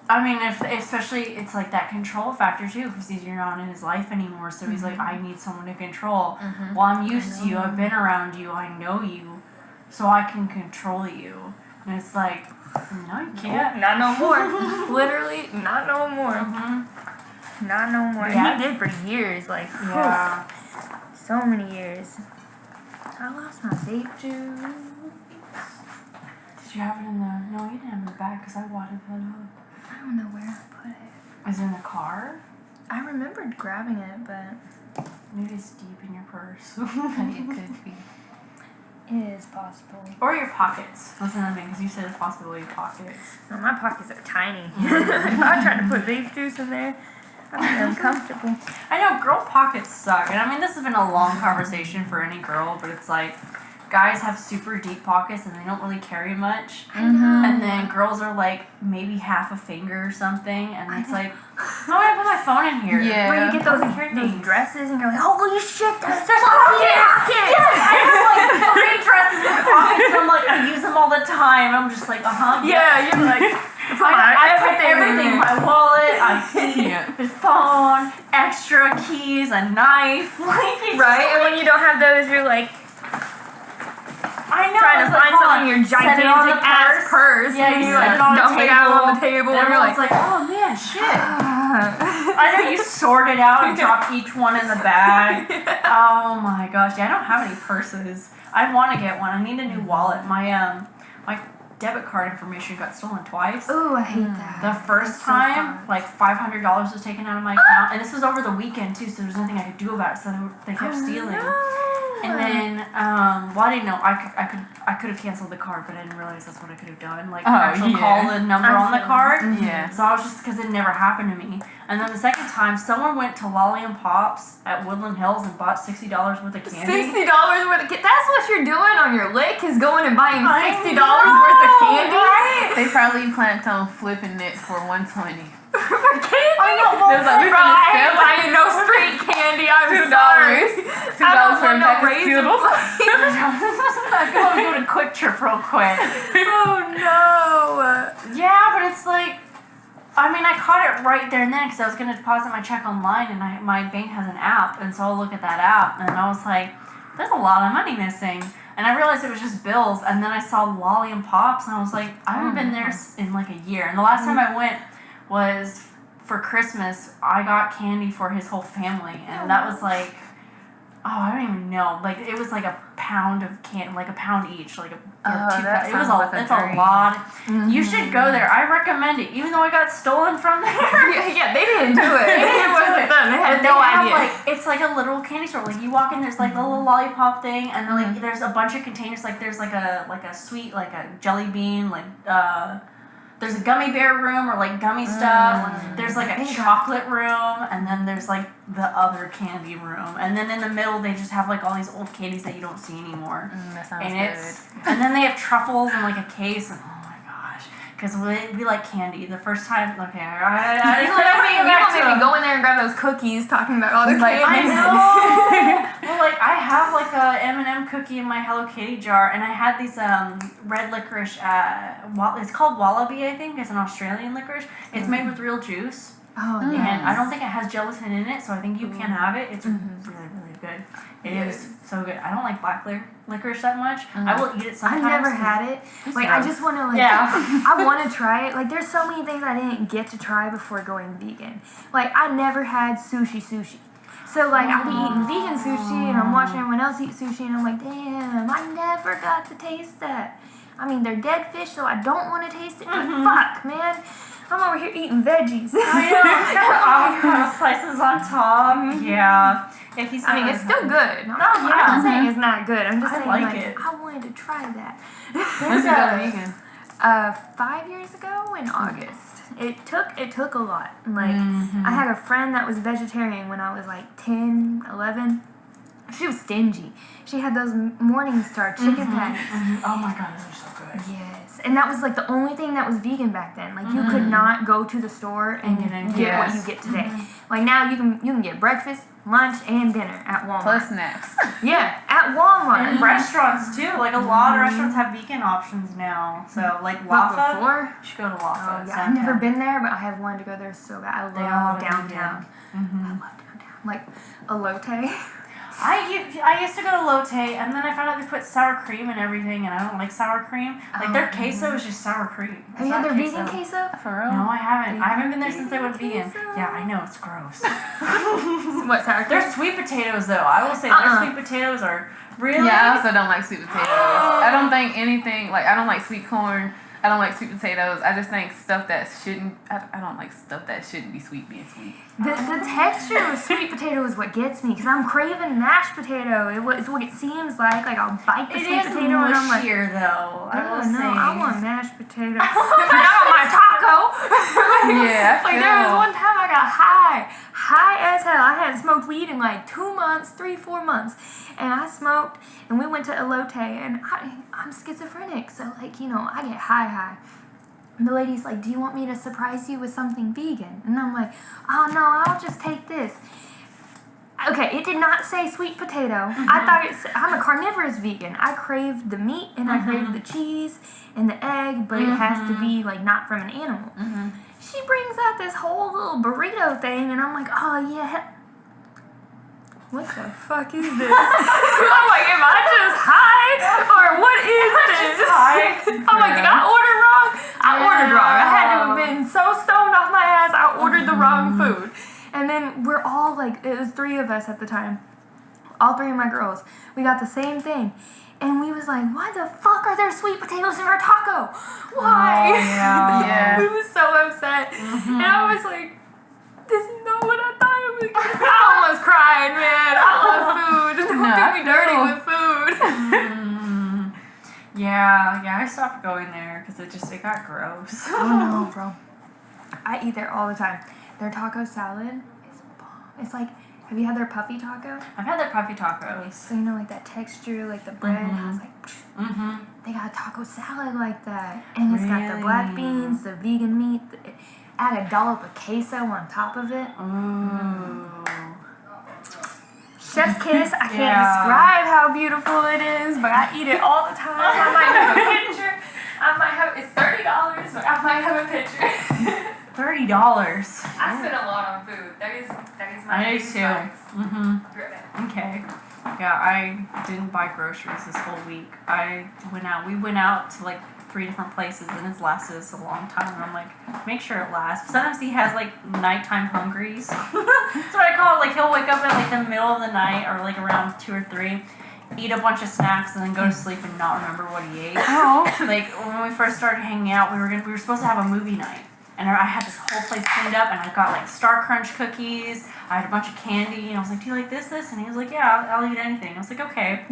I mean, especially it's like that control factor too, because you're not in his life anymore. So he's like, I need someone to control. Well, I'm used to you. I've been around you. I know you, so I can control you. And it's like, no, you can't.
Not no more. Literally, not no more. Not no more.
Yeah.
And he did for years, like
Yeah.
so many years. I lost my vape juice.
Did you have it in the? No, you didn't have it in the bag because I wadded it up.
I don't know where I put it.
Is it in the car?
I remembered grabbing it, but
Maybe it's deep in your purse.
It could be.
it is possible.
Or your pockets. That's another thing, because you said it's possibly pockets.
No, my pockets are tiny. If I tried to put vape juice in there, I'd be uncomfortable.
I know girl pockets suck, and I mean this has been a long conversation for any girl, but it's like guys have super deep pockets and they don't really carry much, and then girls are like maybe half a finger or something, and it's like, how do I put my phone in here?
Yeah.
Where you get those
things.
dresses and you're like, holy shit, that's
I have like 3 dresses in pockets, and I'm like, I use them all the time. I'm just like,
Yeah, you're like,
I put everything, my wallet,
Yeah.
the phone, extra keys, a knife, like it's
right? And when you don't have those, you're like
I know,
trying to
it's like,
find
hold
something
on,
in your
set it on the
gigantic ass purse.
Yeah,
and
you
you're
set
like
it on the
dumping out on the table, and you're
Everyone's
like,
like, oh man, shit. I know you sort it out and drop each one in the bag. Oh my gosh, yeah, I don't have any purses. I want to get one. I need a new wallet. My debit card information got stolen twice.
ooh, I hate that.
The first
That's so
time,
fun.
like $500 was taken out of my account, and this was over the weekend too, so there was nothing I could do about it. So they kept stealing. And then, well, I didn't know. I could have canceled the card, but I didn't realize that's what I could have done. Like, actually call the number on the card.
Yeah.
So I was just, because it never happened to me. And then the second time, someone went to Lolly and Pops at Woodland Hills and bought $60 worth of candy.
$60 worth of candy. That's what you're doing on your lick, is going and buying
I
$60
know,
worth of candy.
right?
They probably planned on flipping it for $120.
For candy?
I know, well,
There's like, we
Bro,
finna
I ain't
sell
buying no street candy. I'm
$2.
sorry.
$2
I don't
for a
want no
pack of
raisin
Skittles.
go to Quick Trip real quick.
Oh no.
Yeah, but it's like, I mean, I caught it right there and then because I was going to deposit my check online, and my bank has an app, and so I'll look at that app, and I was like, there's a lot of money missing. And I realized it was just bills, and then I saw Lolly and Pops, and I was like, I haven't been there in like a year. And the last time I went was for Christmas. I got candy for his whole family, and that was like, I don't even know. Like, it was like a pound of candy, like a pound each, like a
Oh,
2
that
pounds. It was
sounds like a
it's a
dream.
lot. You should go there. I recommend it, even though I got stolen from there.
Yeah, they didn't do it. It wasn't them. They had
But
no
they have,
idea.
like, it's like a little candy store. Like, you walk in, there's like the little lollipop thing, and then like there's a bunch of containers. Like, there's like a sweet, like a jelly bean, like there's a gummy bear room or like gummy stuff. There's like a chocolate room, and then there's like the other candy room, and then in the middle they just have like all these old candies that you don't see anymore.
That sounds
And
good.
and then they have truffles in like a case, and oh my gosh, because we like candy. The first time, okay, I
You don't make me go in there and grab those cookies talking about all the
I
candy.
know. Well, like I have like a M&M cookie in my Hello Kitty jar, and I had these red licorice. It's called Wallaby, I think. It's an Australian licorice. It's made with real juice,
Oh,
and
yeah.
I don't think it has gelatin in it, so I think you can have it. It's really, really good. It is so good. I don't like black licorice that much. I will eat it
I've
sometimes.
never had it. Like, I just want to, like,
Yeah.
I want to try it. Like, there's so many things I didn't get to try before going vegan. Like, I never had sushi. So, like, I'll be eating vegan sushi, and I'm watching everyone else eat sushi, and I'm like, damn, I never got to taste that. I mean, they're dead fish, so I don't want to taste it. But fuck, man. I'm over here eating veggies.
I know. Avocado slices on top. Yeah. If he's
I mean, it's still good. I'm
yeah.
not saying it's not good. I'm just
I
saying,
like
like,
it.
I wanted to try that.
When's you go vegan?
5 years ago in August. It took a lot. Like, I had a friend that was vegetarian when I was like 10, 11. She was stingy. She had those Morningstar chicken patties.
Oh my god, those are so good.
Yes. And that was like the only thing that was vegan back then. Like you could not go to the store and get what you get today. Like now you can get breakfast, lunch, and dinner at Walmart.
Plus snacks.
Yeah, at Walmart.
And restaurants too. Like a lot of restaurants have vegan options now. So like
But
Wafa,
before,
you should go to Wafa.
oh yeah, I've never been there, but I have wanted to go there so bad.
They
I
all
love
have
downtown. I love downtown. Like elote.
I used to go to Lotte, and then I found out they put sour cream and everything, and I don't like sour cream. Like their queso is just sour cream.
Have you had their vegan queso?
For real?
No, I haven't. I haven't been there since I went
Vegan
vegan.
queso.
Yeah, I know it's gross.
What, sour cream?
Their sweet potatoes, though, I will say their sweet potatoes are really.
Yeah, I also don't like sweet potatoes. I don't think anything, like, I don't like sweet corn. I don't like sweet potatoes. I just think stuff that shouldn't, I don't like stuff that shouldn't be sweet being sweet.
The texture of sweet potato is what gets me, because I'm craving mashed potato. It's what it seems like. Like, I'll bite the
It
sweet
is
potato and I'm like,
mushier, though. I will
oh no,
say.
I want mashed potato. Not on my taco.
Yeah,
Like, there was one time I got high as hell. I hadn't smoked weed in like 2 months, 3-4 months. And I smoked, and we went to elote, and I'm schizophrenic, so like, you know, I get high. And the lady's like, do you want me to surprise you with something vegan? And I'm like, oh no, I'll just take this. Okay, it did not say sweet potato. I thought I'm a carnivorous vegan. I crave the meat, and I crave the cheese and the egg, but it has to be like not from an animal. She brings out this whole little burrito thing, and I'm like, oh yeah. What the fuck is this? I'm like, am I just high? Or what is this? I'm like, did I order wrong? I ordered wrong. I had to have been so stoned off my ass, I ordered the wrong food. And then we're all like, it was 3 of us at the time. All 3 of my girls. We got the same thing. And we was like, why the fuck are there sweet potatoes in our taco? Why?
Oh, yeah.
We was so upset. And I was like, this is not what I thought it was gonna be. I almost cried, man. I love food. Don't get me dirty with food.
Yeah, I stopped going there because it got gross.
Oh no, bro. I eat there all the time. Their taco salad is bomb. It's like, have you had their puffy taco?
I've had their puffy tacos.
So you know, like that texture, like the bread has like, they got a taco salad like that. And it's got the black beans, the vegan meat, add a dollop of queso on top of it.
Ooh.
Chef's kiss. I can't describe how beautiful it is, but I eat it all the time. I might have a picture. It's $30, but I might have a picture.
$30.
I spend a lot on food. That is my
I do
favorite
too.
price.
Okay. Yeah, I didn't buy groceries this whole week. We went out to like 3 different places, and it's lasted us a long time. And I'm like, make sure it lasts. Sometimes he has like nighttime hungries. That's what I call it. Like he'll wake up at like the middle of the night or like around 2 or 3, eat a bunch of snacks, and then go to sleep and not remember what he ate. Like when we first started hanging out, we were supposed to have a movie night. And I had this whole place cleaned up, and I got like Star Crunch cookies. I had a bunch of candy, and I was like, "Do you like this?" And he was like, "Yeah, I'll eat anything." I was like, "Okay."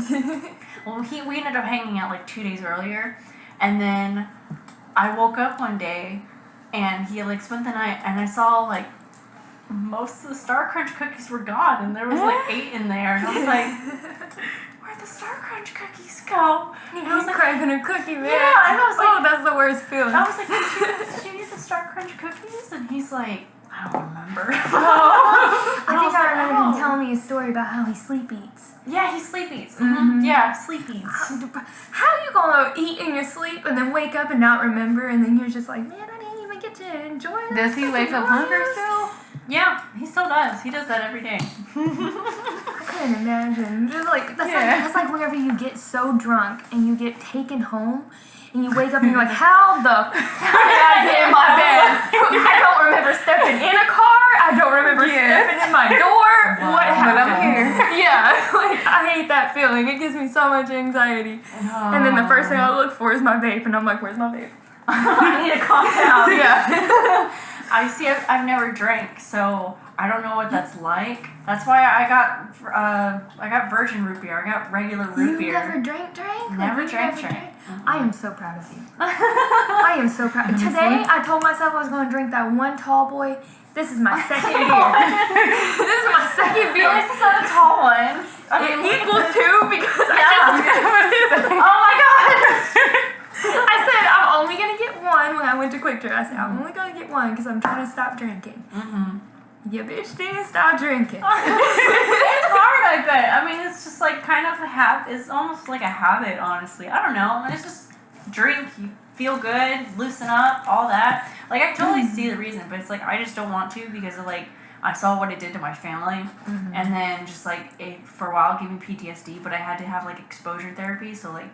Well, we ended up hanging out like 2 days earlier, and then I woke up one day, and he had like spent the night, and I saw like most of the Star Crunch cookies were gone, and there was like 8 in there, and I was like, "Where'd the Star Crunch cookies go?" And I was like,
craving a cookie, man.
Yeah, and I was like,
oh, that's the worst feeling.
I was like, did you eat the Star Crunch cookies? And he's like, I don't remember. I
think I remember him telling me a story about how he sleep eats.
Yeah, he sleep eats. Yeah, sleep eats.
How are you gonna eat in your sleep and then wake up and not remember, and then you're just like, man, I didn't even get to enjoy it.
Does he wake up hungry still?
Yeah, he still does. He does that every day.
I couldn't imagine. Just like that's like whenever you get so drunk and you get taken home. And you wake up and you're like, how the fuck did I get in my bed? I don't remember stepping in a car. I don't remember stepping in my door. What happened?
But I'm here.
Yeah, like I hate that feeling. It gives me so much anxiety. And then the first thing I look for is my vape, and I'm like, where's my vape?
I need to calm down.
Yeah.
I've never drank, so I don't know what that's like. That's why I got virgin root beer. I got regular root beer.
You never drank?
Never drank.
I am so proud of you. I am so proud. Today, I told myself I was going to drink that one tall boy. This is my second beer. This is my second beer.
This is not a tall one.
It equals 2 because I just
Oh my god!
I said I'm one because I'm trying to stop drinking.
Mm-hmm.
Yeah, bitch, didn't stop drinking.
It's hard, I bet. I mean, it's just like kind of a habit. It's almost like a habit, honestly. I don't know. It's just drink, you feel good, loosen up, all that. Like, I totally see the reason, but it's like I just don't want to because of like I saw what it did to my family, and then just like it for a while it gave me PTSD. But I had to have like exposure therapy, so like.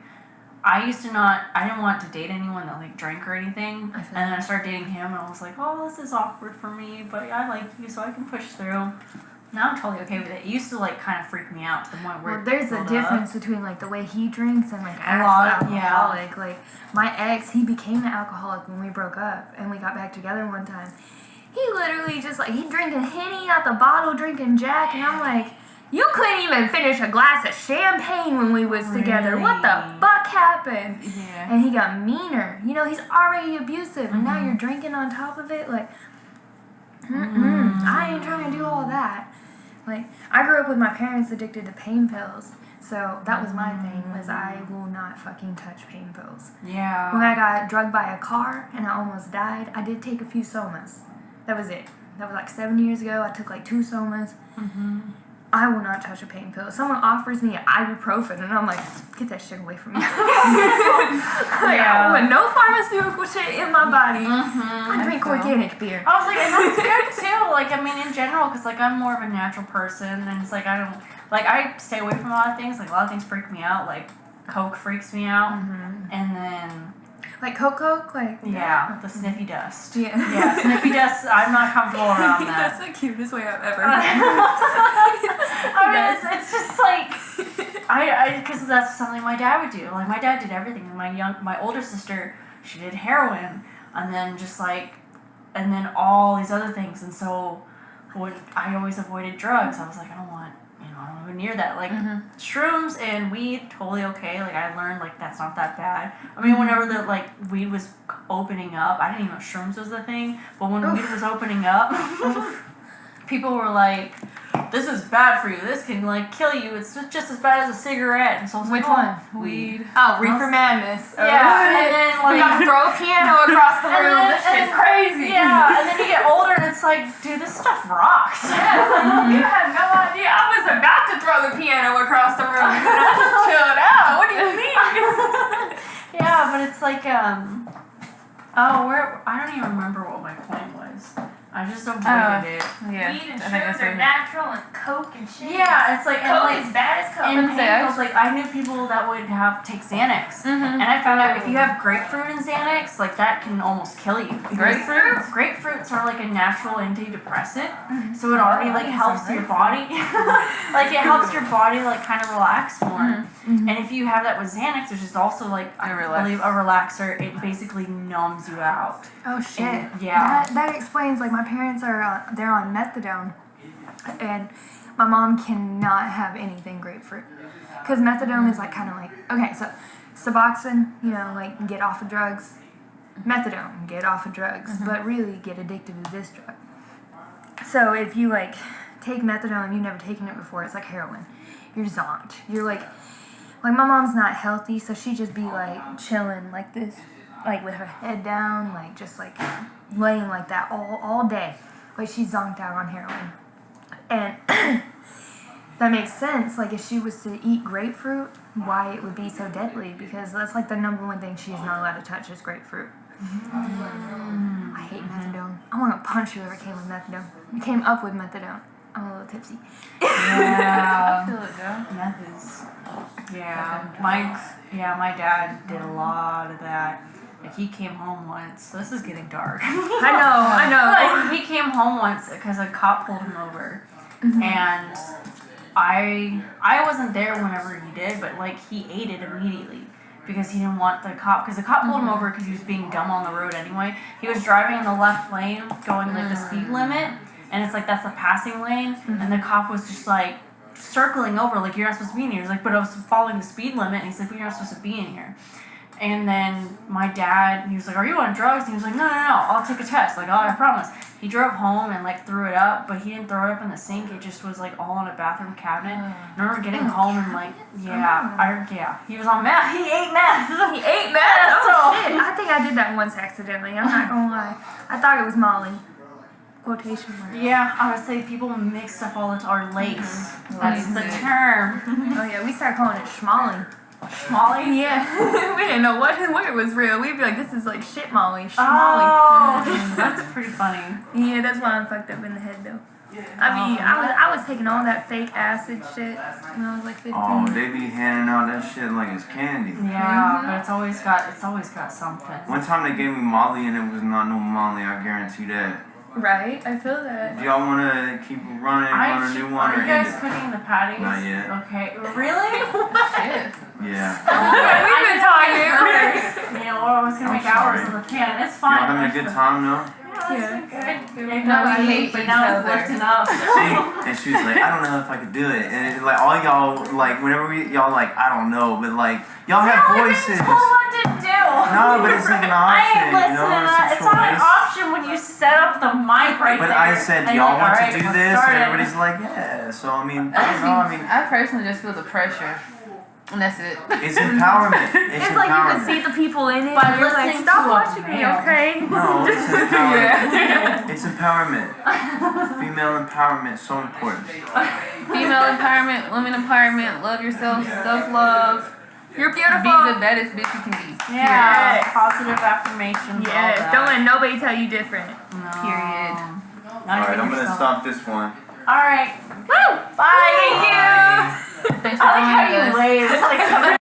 I didn't want to date anyone that like drank or anything, and then I started dating him, and I was like, oh, this is awkward for me, but I like you, so I can push through. Now I'm totally okay with it. It used to like kind of freak me out to the point where
there's a difference between like the way he drinks and like
A lot,
alcoholic. Like my ex, he became an alcoholic when we broke up and we got back together one time. He literally just like he drinking Henny out the bottle, drinking Jack, and I'm like. You couldn't even finish a glass of champagne when we was together. What the fuck happened?
Yeah.
And he got meaner. You know, he's already abusive, and now you're drinking on top of it. Like, I ain't trying to do all that. Like, I grew up with my parents addicted to pain pills, so that was my thing. Was I will not fucking touch pain pills.
Yeah.
When I got drugged by a car and I almost died, I did take a few somas. That was it. That was like 7 years ago. I took like 2 somas. I will not touch a pain pill. Someone offers me ibuprofen, and I'm like, get that shit away from me. I want no pharmaceutical shit in my body. I drink organic beer.
I was like, and that's good too. Like, I mean, in general, because like I'm more of a natural person, and it's like I don't like I stay away from a lot of things. Like a lot of things freak me out. Like Coke freaks me out, and then.
Like Coke, like
the sniffy dust.
Yeah,
sniffy dust. I'm not comfortable around that.
That's the cutest way I've ever.
I mean, it's just like because that's something my dad would do. Like my dad did everything. My older sister, she did heroin, and then all these other things. And so, when I always avoided drugs, I was like, I don't want to go near that. Like shrooms and weed, totally okay. Like I learned like that's not that bad. I mean, whenever the like weed was opening up, I didn't even know shrooms was a thing. But when weed was opening up, people were like, "This is bad for you. This can like kill you. It's just as bad as a cigarette." And so I was
Which
like,
one?
Weed.
Oh, Reefer Madness.
Yeah, and then
We
like.
gotta throw a piano across the room. This shit's crazy.
Yeah, and then you get older and it's like, dude, this stuff rocks.
You have no idea. I was about to throw the piano across the room, and I just chilled out. What do you mean?
Yeah, but it's like, I don't even remember what my point was. I just avoided it.
Yeah.
Weed and
I think
shrooms
that's
are
what
natural, and Coke and shit.
Yeah, it's like
Coke
and like
is bad as Coke.
in pain pills, like I knew people that would take Xanax, and I found out if you have grapefruit and Xanax, like that can almost kill you. Grapefruits are like a natural antidepressant, so it already like helps your body, like it helps your body like kind of relax more. And if you have that with Xanax, which is also like I believe a relaxer, it basically numbs you out.
Oh shit!
And, yeah.
That explains. Like my parents are they're on methadone, and my mom cannot have anything grapefruit because methadone is like kind of like okay, so Suboxone, like get off of drugs, methadone, get off of drugs, but really get addicted to this drug. So if you like take methadone and you've never taken it before, it's like heroin. You're zonked. You're like my mom's not healthy, so she just be like chilling like this. Like with her head down, like just like laying like that all day. Like she's zonked out on heroin. And that makes sense. Like if she was to eat grapefruit, why it would be so deadly. Because that's like the number one thing she's not allowed to touch is grapefruit. I hate methadone. I want to punch whoever came up with methadone. I'm a little tipsy.
Yeah. Meth is. Yeah. My dad did a lot of that. Like he came home once. This is getting dark.
I know.
Like he came home once because a cop pulled him over, and I wasn't there whenever he did, but like he ate it immediately because he didn't want the cop. Because the cop pulled him over because he was being dumb on the road anyway. He was driving in the left lane, going like the speed limit, and it's like that's a passing lane, and the cop was just like circling over like you're not supposed to be in here. He's like, but I was following the speed limit, and he's like, but you're not supposed to be in here. And then my dad, he was like, "Are you on drugs?" And he was like, "No, I'll take a test. Like, I promise." He drove home and like threw it up, but he didn't throw it up in the sink. It just was like all in a bathroom cabinet. And I remember getting home and like, he was on meth. He ate meth.
He ate meth.
So
Oh shit! I think I did that once accidentally. I'm not gonna lie. I thought it was Molly. Quotation marks.
yeah, I would say people mix stuff all the time. Or lace. That's the
Lace.
term.
Oh yeah, we started calling it schmolly.
Molly.
Yeah, we didn't know what was real. We'd be like, this is like shit Molly, schmolly.
Oh, that's pretty funny.
Yeah, that's why I'm fucked up in the head though. I mean, I was taking all that fake acid shit when I was like 15.
Oh, they be handing out that shit like it's candy.
Yeah, but it's always got something.
One time they gave me Molly and it was not no Molly, I guarantee that.
Right, I feel that.
Do y'all wanna keep running on a new one
Are
or
you guys
end it?
cooking the patties?
Not yet.
Okay. Really?
Shit.
Yeah.
We've been talking.
You know, I was gonna
I'm
make hours
sorry.
in the pan. It's
Y'all
fine.
having a good time though?
Yeah, that's good.
No,
No,
we hate
but
each
now it's
other.
lifting up.
See, and she was like, I don't know if I could do it. And it's like all y'all, like whenever y'all like, I don't know, but like y'all have voices.
Told what to do.
No, but it's like an
I
option,
ain't listening
you know,
to that.
it's a
It's not an
choice.
option when you set up the mic right
But
there.
I said,
and
do y'all
you're
want
like,
to do
"Alright,
this?
let's start
And
it."
everybody's like, yeah. So I mean, I don't know. I mean,
I personally just feel the pressure. And that's it.
it's empowerment. It's
It's like you can
empowerment.
see the people in it.
By
and you're like,
listening
stop
to a
watching me,
male.
okay?
No, it's empowerment. It's empowerment. Female empowerment, so important.
Female empowerment, women empowerment, love yourself, self-love.
You're
Be
beautiful.
the baddest bitch you can be.
Yeah,
Yes.
positive affirmations. all
Yes,
that.
don't let nobody tell you different.
No.
Period.
Not
All right,
even
I'm gonna
yourself.
stop this one.
All right. Woo! Bye.
Thanks for
I like how
joining
you
us.
wave. It's like